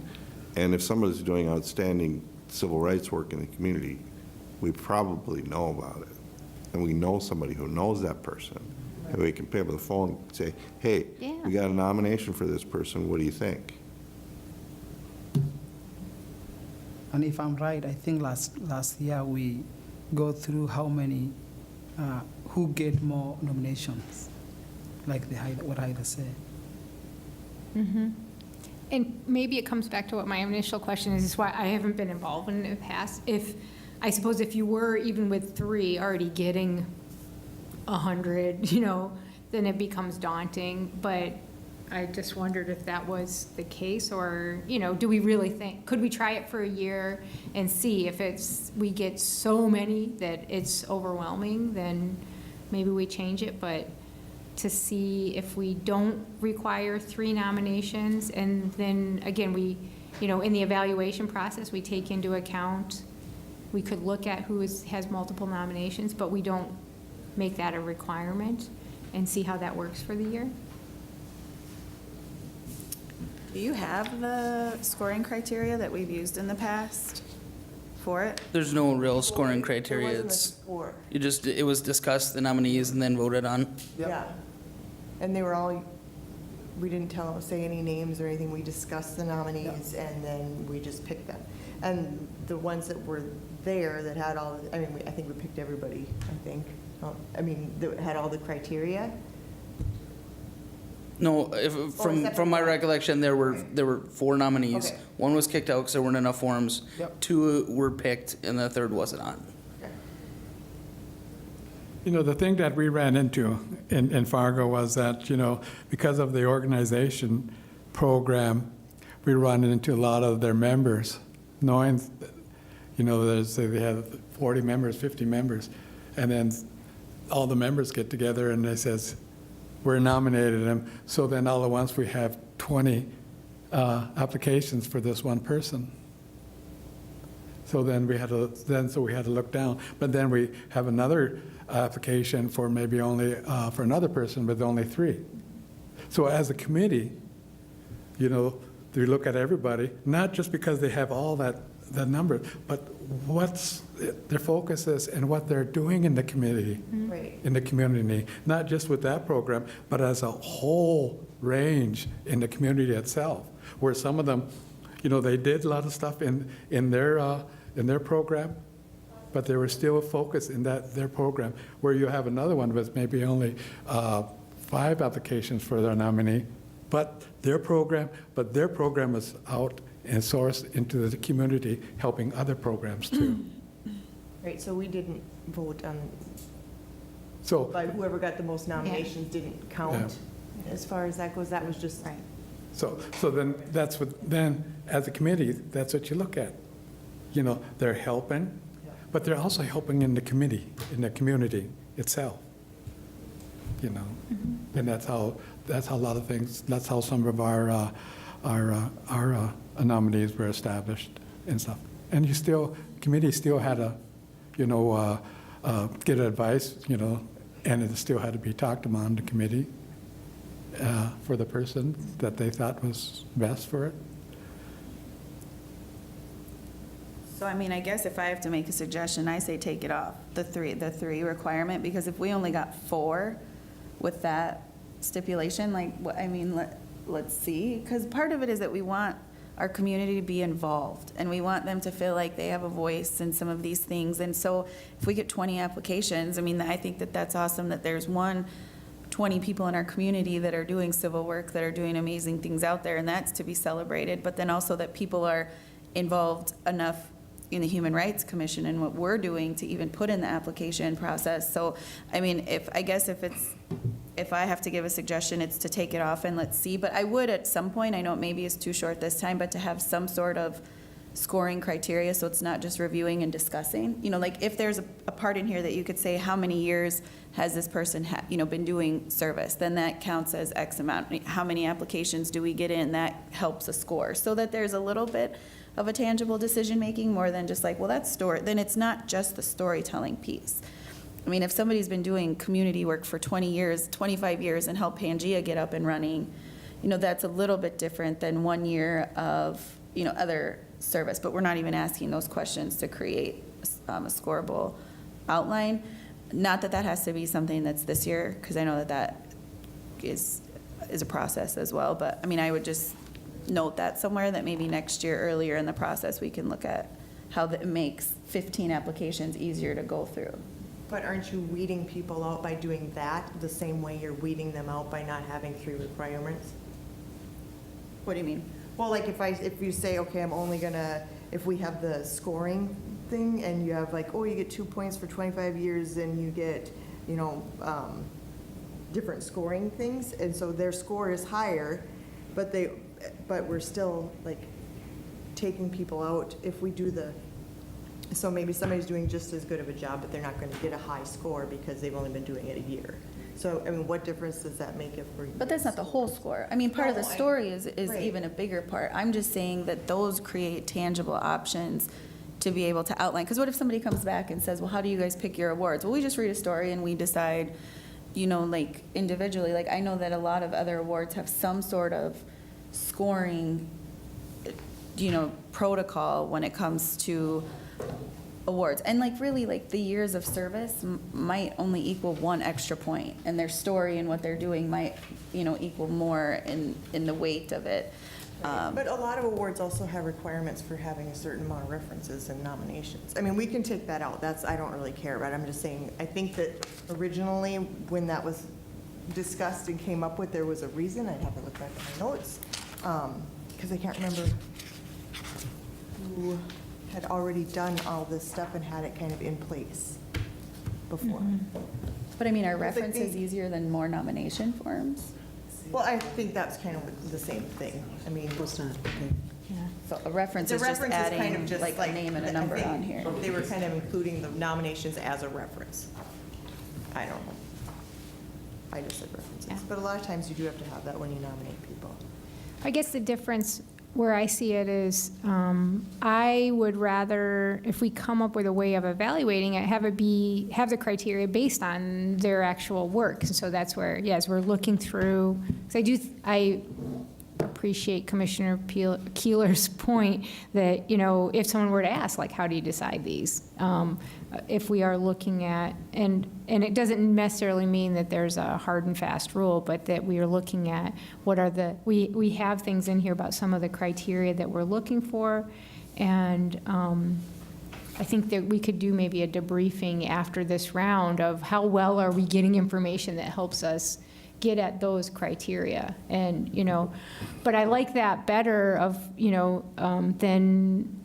and if somebody's doing outstanding civil rights work in the community, we probably know about it. And we know somebody who knows that person. And we can pick up the phone and say, hey, we got a nomination for this person, what do you think? And if I'm right, I think last year we go through how many, who get more nominations, what Haida said. Mm-hmm. And maybe it comes back to what my initial question is why I haven't been involved in the past. I suppose if you were, even with 3, already getting 100, then it becomes daunting. But I just wondered if that was the case, or, do we really could we try it for a year and see if we get so many that it's overwhelming, then maybe we change it. But to see if we don't require 3 nominations, and then again, we, in the evaluation process, we take into account, we could look at who has multiple nominations, but we don't make that a requirement, and see how that works for the year. Do you have the scoring criteria that we've used in the past for it? There's no real scoring criteria. There wasn't a score. It was discussed, the nominees, and then voted on. Yep. Yeah. And they were all, we didn't say any names or anything. We discussed the nominees, and then we just picked them. And the ones that were there that had all, I think we picked everybody, that had all the criteria. No, from my recollection, there were 4 nominees. Okay. 1 was kicked out because there weren't enough forms. Yep. 2 were picked, and the 3rd wasn't on. The thing that we ran into in Fargo was that, because of the organization program, we run into a lot of their members, knowing, they have 40 members, 50 members, and then all the members get together and they says, we're nominated him, so then all at once we have 20 applications for this one person. So then we had to look down, but then we have another application for maybe only, for another person with only 3. So as a committee, you know, we look at everybody, not just because they have all that number, but what's their focus is and what they're doing in the community, Right. in the community, not just with that program, but as a whole range in the community itself, where some of them, you know, they did a lot of stuff in their program, but they were still focused in their program, where you have another one with maybe only 5 applications for their nominee, but their program is out and sourced into the community, helping other programs too. Right, so we didn't vote on, So, but whoever got the most nominations didn't count as far as that goes. That was just. Right. so then that's what, then as a committee, that's what you look at. You know, they're helping, but they're also helping in the committee, in the community itself. You know, and that's how a lot of things, that's how some of our nominees were established and stuff. And committee still had to, you know, get advice, you know, and it still had to be talked among the committee for the person that they thought was best for it. So I mean, I guess if I have to make a suggestion, I say take it off, the three requirement, because if we only got 4 with that stipulation, like, I mean, let's see, because part of it is that we want our community to be involved, and we want them to feel like they have a voice in some of these things. And so if we get 20 applications, I mean, I think that that's awesome that there's 20 people in our community that are doing civil work, that are doing amazing things out there, and that's to be celebrated. But then also that people are involved enough in the Human Rights Commission and what we're doing to even put in the application process. So, I mean, if I have to give a suggestion, it's to take it off and let's see. But I would at some point, I know it maybe is too short this time, but to have some sort of scoring criteria, so it's not just reviewing and discussing. You know, like if there's a part in here that you could say, how many years has this person been doing service, then that counts as X amount. How many applications do we get in? That helps a score, so that there's a little bit of a tangible decision-making more than just like, well, that's story. Then it's not just the storytelling piece. I mean, if somebody's been doing community work for 20 years, 25 years, and helped Pangea get up and running, you know, that's a little bit different than 1 year of, you know, other service. But we're not even asking those questions to create a scoreable outline. Not that that has to be something that's this year, because I know that that is a process as well. But, I mean, I would just note that somewhere, that maybe next year, earlier in the process, we can look at how that makes 15 applications easier to go through. But aren't you weeding people out by doing that the same way you're weeding them out by not having 3 requirements? What do you mean? Well, like if you say, okay, I'm only gonna, if we have the scoring thing and you have like, oh, you get 2 points for 25 years and you get, you know, different scoring things, and so their score is higher, but we're still like taking people out if we do so maybe somebody's doing just as good of a job, but they're not going to get a high score because they've only been doing it a year. So, I mean, what difference does that make if we're? But that's not the whole score. I mean, part of the story is right. even a bigger part. I'm just saying that those create tangible options to be able to outline. Because what if somebody comes back and says, well, how do you guys pick your awards? Well, we just read a story and we decide, you know, like individually. Like I know that a lot of other awards have some sort of scoring, you know, protocol when it comes to awards. And like really, like the years of service might only equal 1 extra point, and their story and what they're doing might, you know, equal more in the weight of it. But a lot of awards also have requirements for having a certain amount of references and nominations. I mean, we can take that out. I don't really care about it. I'm just saying, I think that originally when that was discussed and came up with, there was a reason. I'd have to look back at my notes, because I can't remember who had already done all this stuff and had it kind of in place before. But I mean, are references easier than more nomination forms? Well, I think that's kind of the same thing. I mean, It's not, okay. So a reference the is just reference is kind adding of just like a name and a number I think on here. They were kind of including the nominations as a reference. I don't know. I just said references. Yeah. But a lot of times you do have to have that when you nominate people. I guess the difference where I see it is, I would rather, if we come up with a way of evaluating it, have the criteria based on their actual work. And so that's where, yes, we're looking through, because I appreciate Commissioner Keeler's point that, if someone were to ask, like, how do you decide these? If we are looking at, and it doesn't necessarily mean that there's a hard and fast rule, but that we are looking at what are we have things in here about some of the criteria that we're looking for. And I think that we could do maybe a debriefing after this round of how well are we getting information that helps us get at those criteria. And, but I like that better of, than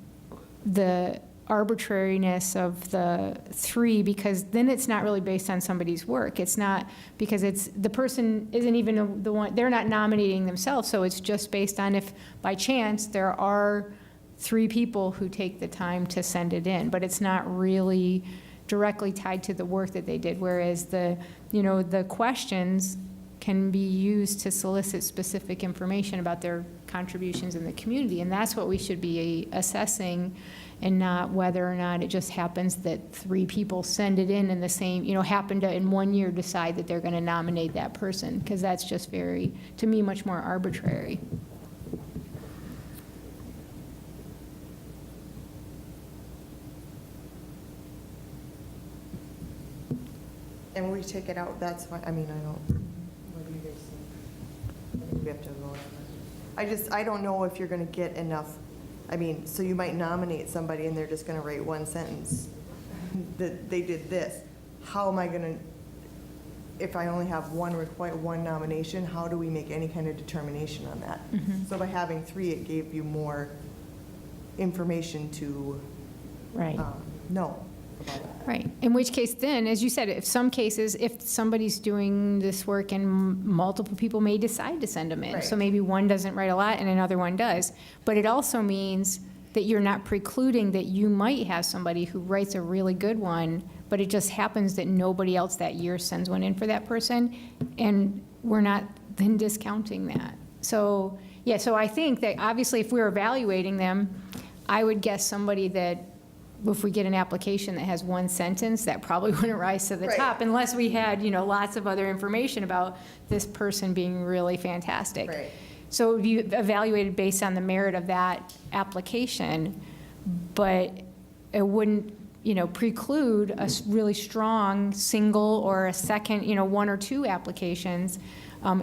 the arbitrariness of the 3, because then it's not really based on somebody's work. It's not, because the person isn't even the one, they're not nominating themselves, so it's just based on if by chance there are 3 people who take the time to send it in, but it's not really directly tied to the work that they did, whereas the questions can be used to solicit specific information about their contributions in the community, and that's what we should be assessing, and not whether or not it just happens that 3 people send it in the same, happen to in 1 year decide that they're going to nominate that person, because that's just very, to me, much more arbitrary. And when we take it out, that's why, I don't, what do you guys think? I think we have to vote on it. I don't know if you're going to get enough, so you might nominate somebody and they're just going to write one sentence that they did this. How am I going to, if I only have one nomination, how do we make any kind of determination on that? So by having 3, it gave you more information to Right. know about that. Right. In which case then, as you said, if somebody's doing this work and multiple people may decide to send them in. Right. So maybe one doesn't write a lot and another one does. But it also means that you're not precluding that you might have somebody who writes a really good one, but it just happens that nobody else that year sends one in for that person. And we're not then discounting that. So, yeah, so I think that obviously if we're evaluating them, I would guess somebody that, if we get an application that has one sentence, that probably wouldn't rise to the Right. top unless we had, lots of other information about this person being really fantastic. Right. So you evaluated based on the merit of that application, but it wouldn't, preclude a really strong single or a second, 1 or 2 applications.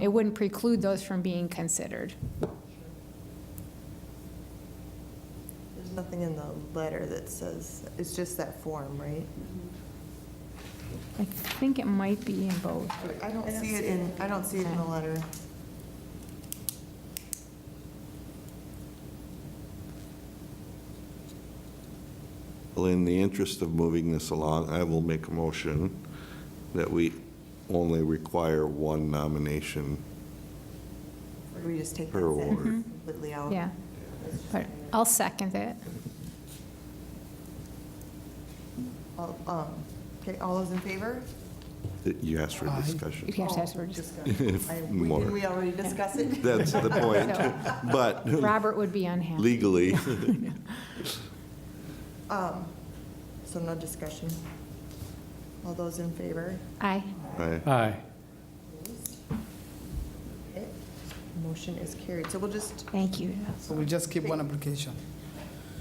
It wouldn't preclude those from being considered. There's nothing in the letter that says, it's just that form, right? I think it might be in both. I don't see it in the letter. Well, in the interest of moving this along, I will make a motion that we only require 1 nomination. Or do we just take that Per sentence ward. completely out? Yeah, but I'll second it. Okay, all those in favor? You asked for Aye. discussion. You have to ask for Discussion. More. Didn't we already discuss it? That's the point. But Robert would be unhappy. legally, So no discussion. All those in favor? Aye. Aye. Okay. Motion is carried. So we'll just, Thank you. So we just keep 1 application.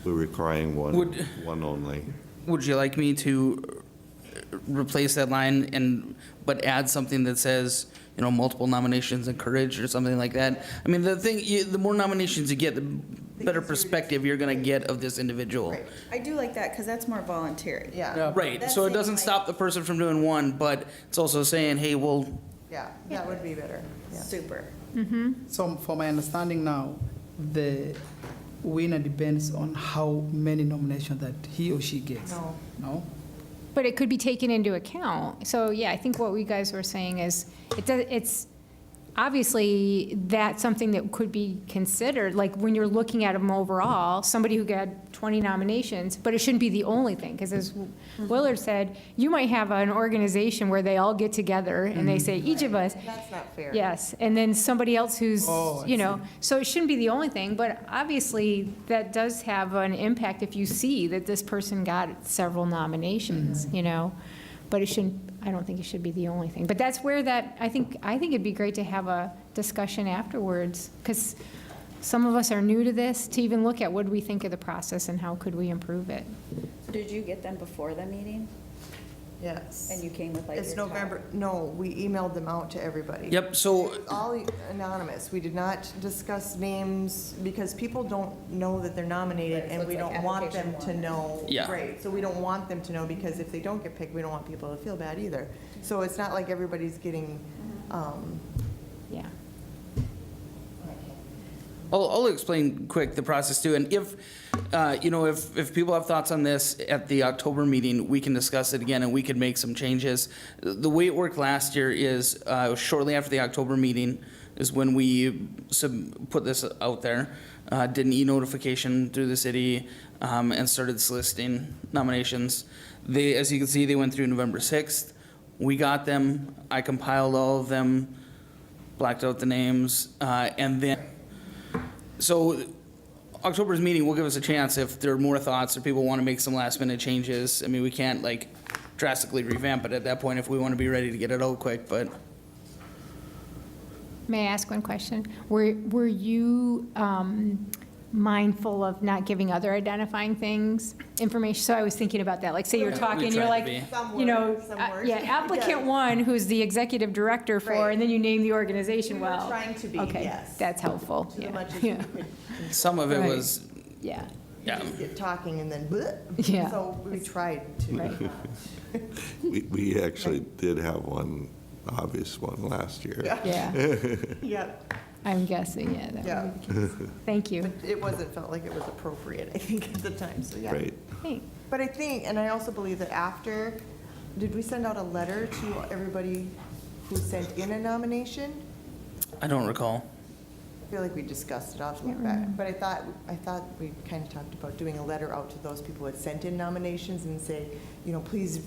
we're requiring one Would- only. Would you like me to replace that line but add something that says, multiple nominations encouraged or something like that? The more nominations you get, the better perspective you're going to get of this individual. right, I do like that, because that's more voluntary. yeah, Right, That's so it saying, doesn't like- stop the person from doing one, but it's also saying, hey, well, yeah, that would be better. Yeah. Super. So for my understanding now, the winner depends on how many nominations that he or she gets. No. No? But it could be taken into account. So, yeah, I think what we guys were saying is, obviously, that's something that could be considered, like when you're looking at them overall, somebody who got 20 nominations, but it shouldn't be the only thing, because as Willard said, you might have an organization where they all get together and they say, each of us, That's not fair. yes, and then somebody else who's, Oh, I you know, so it shouldn't be the only thing, but obviously, that does have an impact if you see that this person got several nominations, you know? But it shouldn't, I don't think it should be the only thing. But that's where that, I think it'd be great to have a discussion afterwards, because some of us are new to this, to even look at what do we think of the process and how could we improve it. Did you get them before the meeting? Yes. And you came with like It's your top- November, no, we emailed them out to everybody. Yep, so All anonymous. We did not discuss names because people don't know that they're nominated Right, so and we it's like don't want them application to one. know. Yeah. Right, so we don't want them to know because if they don't get picked, we don't want people to feel bad either. So it's not like everybody's getting, Yeah. I'll explain quick the process too, and if, you know, if people have thoughts on this at the October meeting, we can discuss it again and we could make some changes. The way it worked last year is, shortly after the October meeting is when we put this out there, did an e-notification through the city, and started soliciting nominations. They, as you can see, they went through November 6th. We got them, I compiled all of them, blacked out the names, and then, so October's meeting will give us a chance if there are more thoughts or people want to make some last minute changes. I mean, we can't like drastically revamp it at that point if we want to be ready to get it out quick, but. May I ask one question? Were you mindful of not giving other identifying things, information? So I was thinking about that, like, say you're Yeah, we talking, you're tried like, to be. some you know, were, some weren't. yeah, applicant Yes. one, who's the executive director for, Right. and then you name the organization We were well. trying to be, Okay, yes. that's helpful. To Yeah. as much as we Yeah. could. Some of it Right. was, Yeah, yeah. Just get talking and then, bleh. Yeah. So we tried to. right. We actually did have one obvious one last year. Yeah, Yep. I'm guessing, yeah, that Yeah. would be the case. Thank you. But it wasn't, felt like it was appropriate, I think, at the time, so yeah. Right. Hey, But I think, and I also believe that after, did we send out a letter to everybody who sent in a nomination? I don't recall. I feel like we discussed it off the back, but I thought we kind of talked about doing a letter out to those people who had sent in nominations and say, you know, please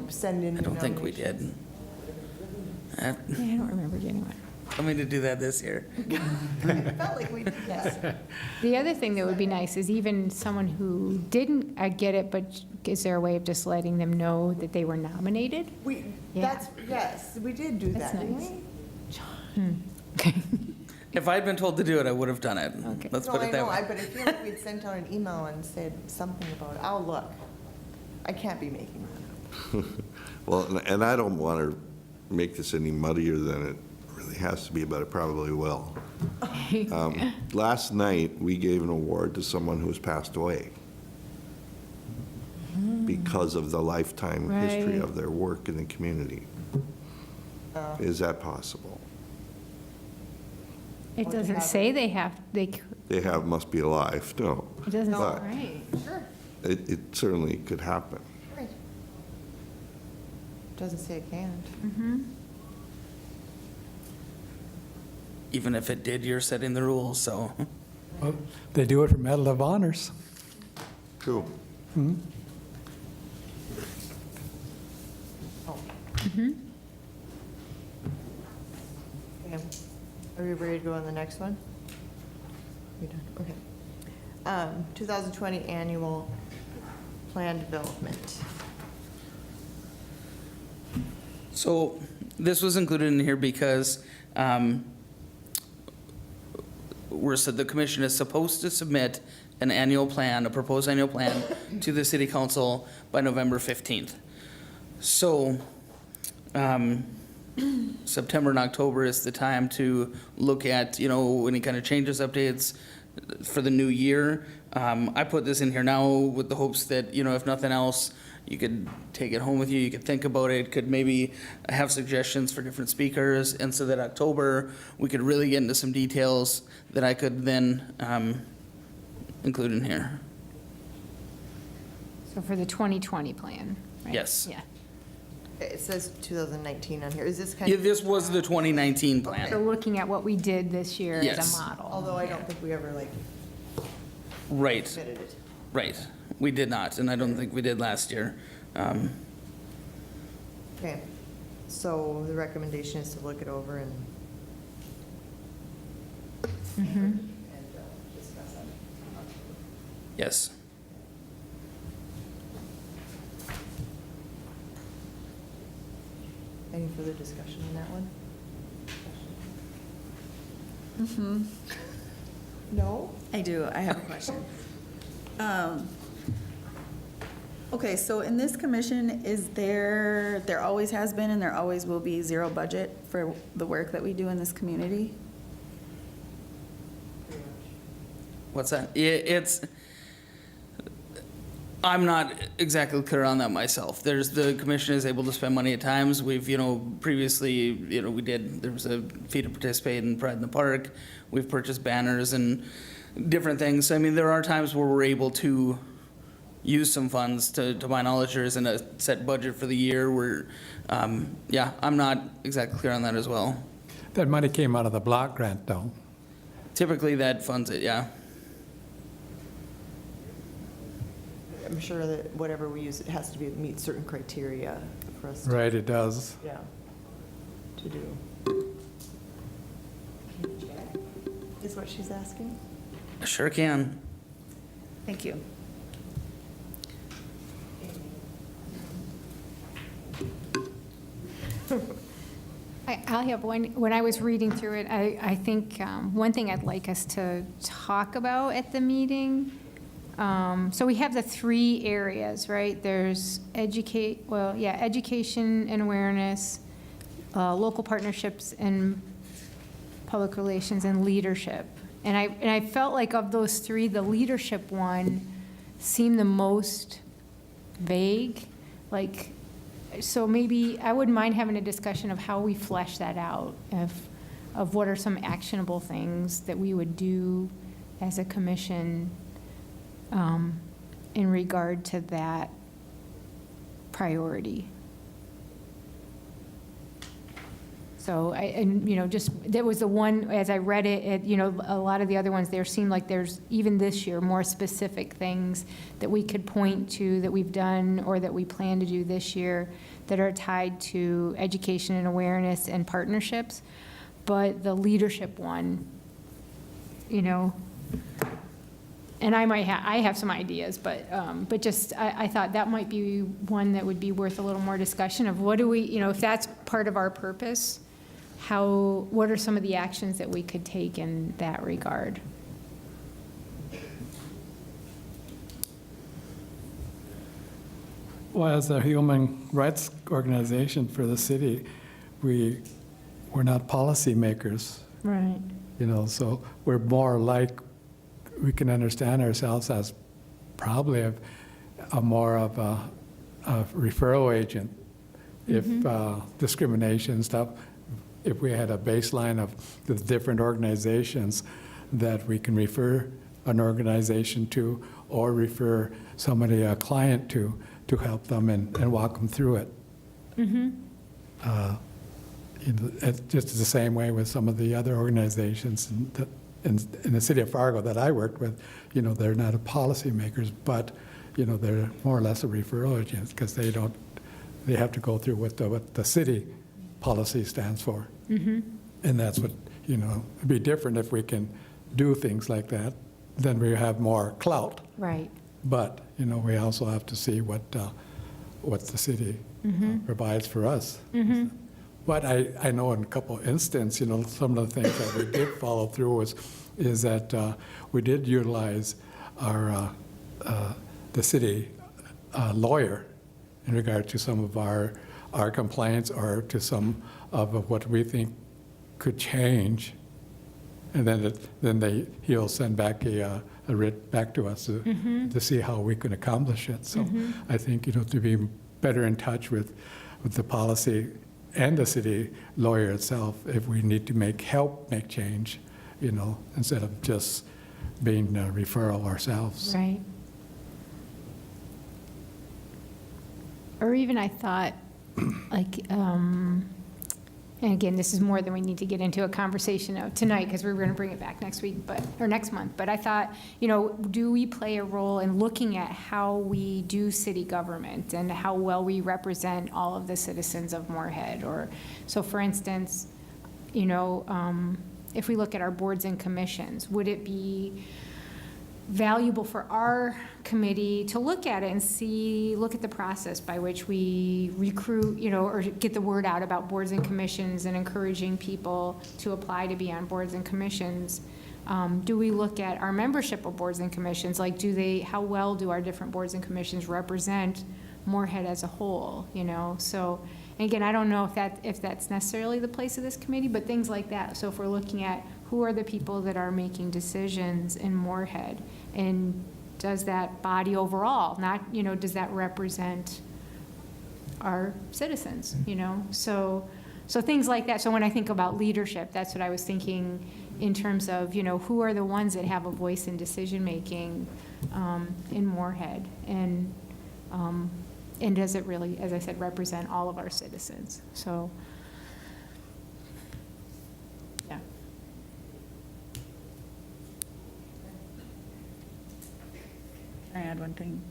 send in I your don't think we did. nominations. yeah, I don't remember getting one. I'm going to do that this year. I felt like we did that. The other thing that would be nice is even someone who didn't get it, but is there a way of just letting them know that they were nominated? Yeah. Yes, we did do That's that, didn't nice. we? Okay. If I'd been told to do it, I would have done it. Okay. Let's No, put I it that know, way. but I feel like we'd sent out an email and said something about it. I'll look. I can't be making that up. Well, and I don't want to make this any muddier than it really has to be, but it probably will. Last night, we gave an award to someone who's passed away because of the lifetime history Right. of their work in the community. Is that possible? It doesn't say they have, it They must be alive, no. doesn't, But right. Sure, it certainly could happen. right. Doesn't say it can't. Mm-hmm. Even if it did, you're setting the rules, so. Well, they do it for Medal of Honors. True. Oh. Mm-hmm. Okay. Are we ready to go on the next one? We done, okay. 2020 annual plan development. So this was included in here because the commission is supposed to submit an annual plan, a proposed annual plan to the city council by November 15th. So September and October is the time to look at, you know, any kind of changes, updates for the new year. I put this in here now with the hopes that, you know, if nothing else, you could take it home with you, you could think about it, could maybe have suggestions for different speakers, and so that October, we could really get into some details that I could then include in here. So for the 2020 plan, right? Yes. Yeah. It says 2019 on here. Is this Yeah, kind of, this was the 2019 plan. So looking at what we did this year as Yes. a model. although I don't think we ever like Right, submitted it. right. We did not, and I don't think we did last year. Okay, so the recommendation is to look it over and discuss it. Yes. Any further discussion on that one? No? I do, I have a question. Okay, so in this commission, is there always has been and there always will be zero budget for the work that we do in this community? What's that? I'm not exactly clear on that myself. The commission is able to spend money at times. We've, previously, there was a fee to participate in Pride in the Park. We've purchased banners and different things. I mean, there are times where we're able to use some funds. To my knowledge, there isn't a set budget for the year. I'm not exactly clear on that as well. That money came out of the block grant, though. Typically, that funds it, yeah. I'm sure that whatever we use, it has to meet certain criteria for us to, Right, it does. yeah, to do. Is what she's asking? I sure can. Thank you. I'll have one, when I was reading through it, I think one thing I'd like us to talk about at the meeting, so we have the 3 areas, right? There's education and awareness, local partnerships and public relations, and leadership. And I felt like of those 3, the leadership one seemed the most vague, like, so maybe I wouldn't mind having a discussion of how we flesh that out, of what are some actionable things that we would do as a commission in regard to that priority. So that was the one, as I read it, a lot of the other ones, there seemed like there's, even this year, more specific things that we could point to that we've done or that we plan to do this year that are tied to education and awareness and partnerships. But the leadership one, and I have some ideas, but just, I thought that might be one that would be worth a little more discussion of what do we, if that's part of our purpose, what are some of the actions that we could take in that regard? Well, as a human rights organization for the city, we're not policymakers, Right. So we're more like, we can understand ourselves as probably a more of a referral agent. If discrimination stuff, if we had a baseline of the different organizations that we can refer an organization to or refer somebody, a client to help them and walk them through it. It's just the same way with some of the other organizations in the city of Fargo that I worked with. They're not policymakers, but they're more or less a referral agent because they have to go through what the city policy stands for. And that's what, it'd be different if we can do things like that, then we have more clout. Right. But, we also have to see what the city provides for us. But I know in a couple of instances, some of the things that we did follow through is that we did utilize the city lawyer in regard to some of our complaints or to some of what we think could change. And then he'll send back a writ back to us to see how we can accomplish it. So I think, to be better in touch with the policy and the city lawyer itself, if we need to help make change, instead of just being a referral ourselves. Right. Or even I thought, like, and again, this is more than we need to get into a conversation of tonight, because we're going to bring it back next week, or next month. But I thought, do we play a role in looking at how we do city government and how well we represent all of the citizens of Moorhead? Or, so for instance, if we look at our boards and commissions, would it be valuable for our committee to look at it and look at the process by which we recruit, or get the word out about boards and commissions and encouraging people to apply to be on boards and commissions? Do we look at our membership of boards and commissions? Like, how well do our different boards and commissions represent Moorhead as a whole, So, and again, I don't know if that's necessarily the place of this committee, but things like that. So if we're looking at who are the people that are making decisions in Moorhead, and does that body overall, does that represent our citizens, So things like that. So when I think about leadership, that's what I was thinking in terms of, who are the ones that have a voice in decision-making in Moorhead? And does it really, as I said, represent all of our citizens? So, yeah. Can I add one thing?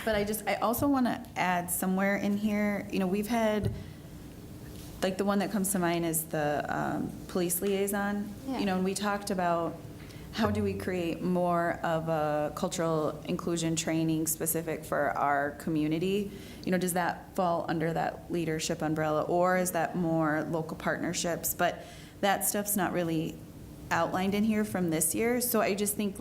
But I also want to add somewhere in here, we've had, like, the one that comes to mind is the police liaison. Yeah. And we talked about how do we create more of a cultural inclusion training specific for our community? Does that fall under that leadership umbrella, or is that more local partnerships? But that stuff's not really outlined in here from this year. So I just think,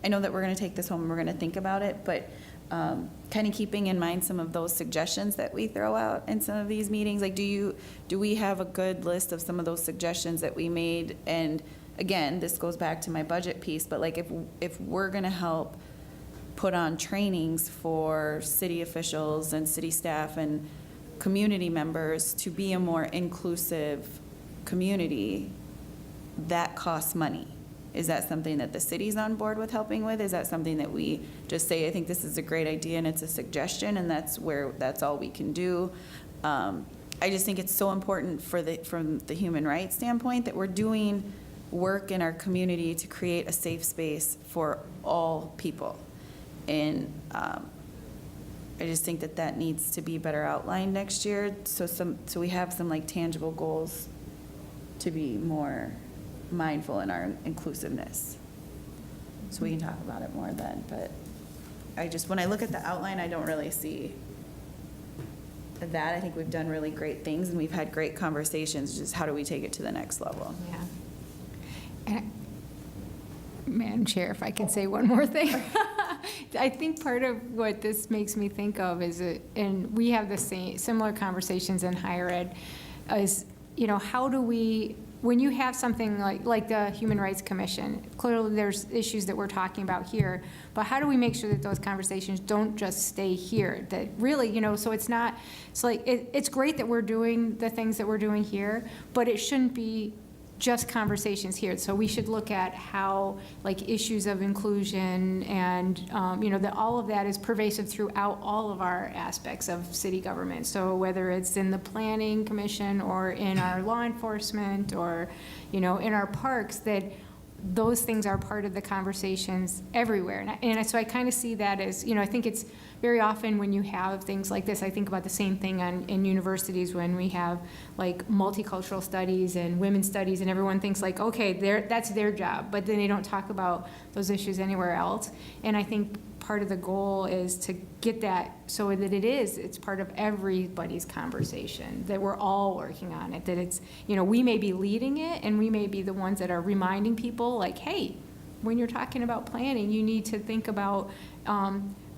I know that we're going to take this home and we're going to think about it, but kind of keeping in mind some of those suggestions that we throw out in some of these meetings. Like, do we have a good list of some of those suggestions that we made? And again, this goes back to my budget piece, but like, if we're going to help put on trainings for city officials and city staff and community members to be a more inclusive community, that costs money. Is that something that the city's on board with helping with? Is that something that we just say, I think this is a great idea and it's a suggestion, and that's all we can do? I just think it's so important from the human rights standpoint that we're doing work in our community to create a safe space for all people. And I just think that needs to be better outlined next year, so we have some like tangible goals to be more mindful in our inclusiveness. So we can talk about it more then, but when I look at the outline, I don't really see that. I think we've done really great things and we've had great conversations, just how do we take it to the next level? Yeah. And Madam Chair, if I can say one more thing. I think part of what this makes me think of is, and we have the similar conversations in higher ed, is, how do we, when you have something like the Human Rights Commission, clearly there's issues that we're talking about here, but how do we make sure that those conversations don't just stay here? That really, so it's not, it's great that we're doing the things that we're doing here, but it shouldn't be just conversations here. So we should look at how, like, issues of inclusion and, that all of that is pervasive throughout all of our aspects of city government. So whether it's in the planning commission or in our law enforcement or, in our parks, that those things are part of the conversations everywhere. And so I kind of see that as, I think it's very often when you have things like this, I think about the same thing in universities when we have like multicultural studies and women's studies, and everyone thinks like, okay, that's their job, but then they don't talk about those issues anywhere else. And I think part of the goal is to get that so that it's part of everybody's conversation, that we're all working on it, that it's, we may be leading it and we may be the ones that are reminding people like, hey, when you're talking about planning, you need to think about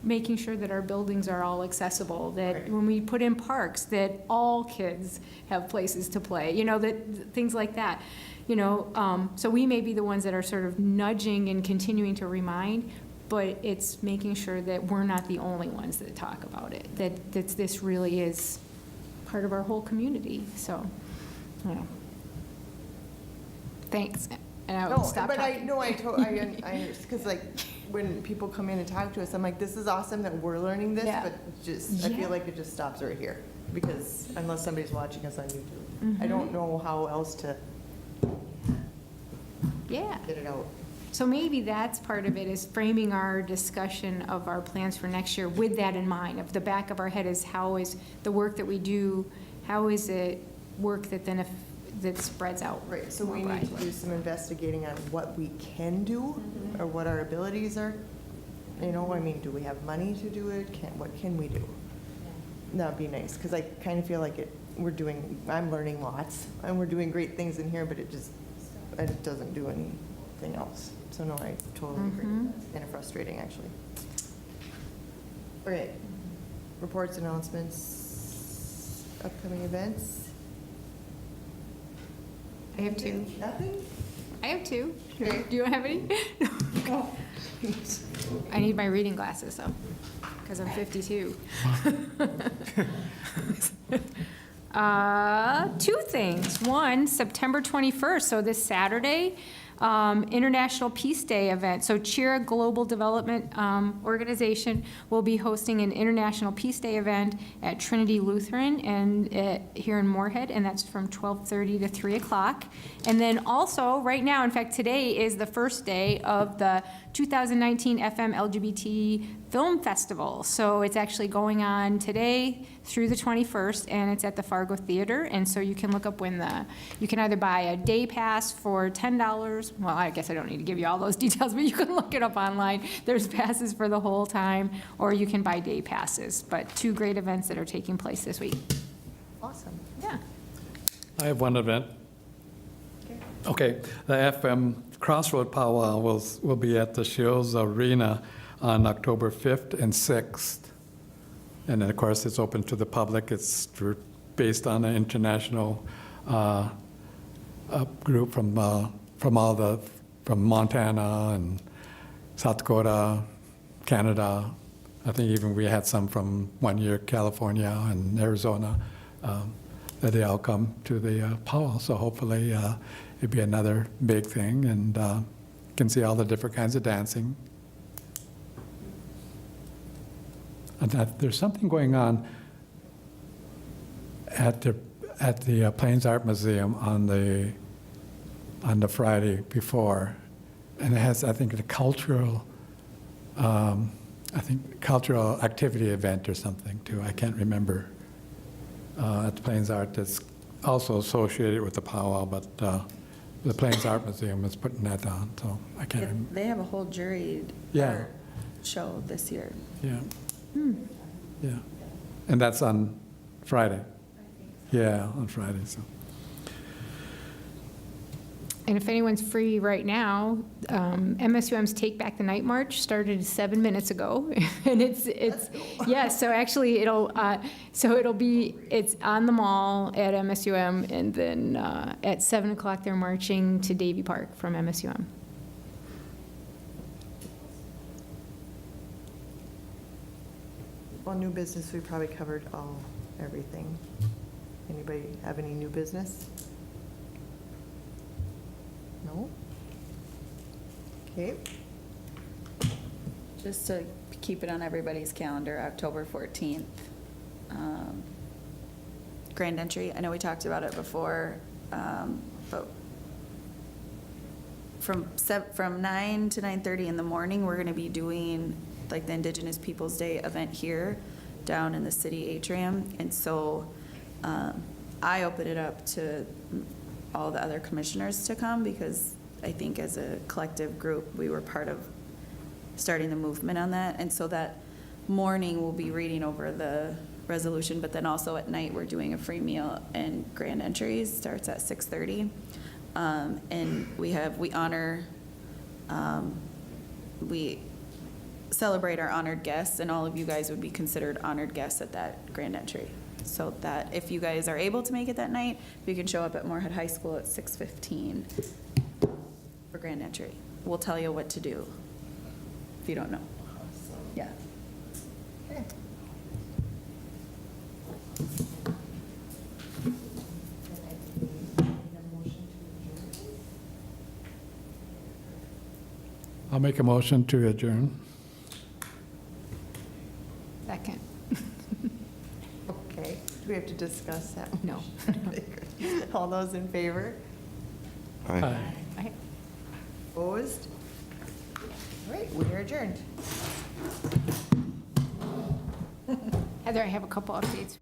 making sure that our buildings are all accessible, that when we put in parks, that all kids have places to play, that things like that. So we may be the ones that are sort of nudging and continuing to remind, but it's making sure that we're not the only ones that talk about it, that this really is part of our whole community. So, thanks. And I will stop talking. But I understand, because like, when people come in and talk to us, I'm like, this is awesome that we're learning this, Yeah. but just, I Yeah. feel like it just stops right here. Because unless somebody's watching us on YouTube, I Mm-hmm. don't know how else to Yeah. get it out. So maybe that's part of it, is framing our discussion of our plans for next year with that in mind. Of the back of our head is, how is the work that we do, how is it work that then, if that spreads out? Right, so more we need to widely. do some investigating on what we can do, or what our abilities are. You know, I mean, do we have money to do it? What can we do? That'd be nice, because I kind of feel like I'm learning lots, and we're doing great things in here, but it doesn't do anything else. So no, I totally agree. It's kind of frustrating, actually. Okay, reports, announcements, upcoming events. I have two. Nothing? I have two. Okay. Do you have any? I need my reading glasses, though, because I'm 52. Two things. One, September 21st, so this Saturday, International Peace Day event. So CHIRA Global Development Organization will be hosting an International Peace Day event at Trinity Lutheran and here in Moorhead, and that's from 12:30 to 3 o'clock. And then also, right now, in fact, today is the first day of the 2019 FM LGBT Film Festival. So it's actually going on today through the 21st, and it's at the Fargo Theater. And so you can look up you can either buy a day pass for $10. Well, I guess I don't need to give you all those details, but you can look it up online. There's passes for the whole time, or you can buy day passes. But two great events that are taking place this week. Awesome. Yeah. I have one event. Okay, the FM Crossroad Powwow will be at the Shields Arena on October 5th and 6th. And then, of course, it's open to the public. It's based on an international group from Montana and South Dakota, Canada. I think even we had some from one year, California and Arizona, that they all come to the powwow. So hopefully it'd be another big thing, and you can see all the different kinds of dancing. And there's something going on at the Plains Art Museum on the Friday before, and it has, I think, a cultural activity event or something too. I can't remember. At the Plains Art, that's also associated with the powwow, but the Plains Art Museum is putting that on, so I can't remember. They have a whole juried Yeah. art show this year. Yeah. Yeah. And that's on Friday? Yeah, on Friday, so. And if anyone's free right now, MSUM's Take Back the Night March started 7 minutes ago. And it's yeah, so actually it's on the mall at MSUM, and then at 7 o'clock they're marching to Davy Park from MSUM. Well, new business, we probably covered everything. Anybody have any new business? No? Okay. Just to keep it on everybody's calendar, October 14th. Grand entry, I know we talked about it before, but from 9 to 9:30 in the morning, we're gonna be doing like the Indigenous Peoples' Day event here down in the city atrium. And so I open it up to all the other commissioners to come, because I think as a collective group, we were part of starting the movement on that. And so that morning, we'll be reading over the resolution, but then also at night, we're doing a free meal and grand entries, starts at 6:30. And we celebrate our honored guests, and all of you guys would be considered honored guests at that grand entry. So that if you guys are able to make it that night, you can show up at Moorhead High School at 6:15 for grand entry. We'll tell you what to do if you don't know. Yeah. I'll make a motion to adjourn. Second. Okay, do we have to discuss that? No. All those in favor? Aye. I- Opposed? All right, we are adjourned. Heather, I have a couple updates.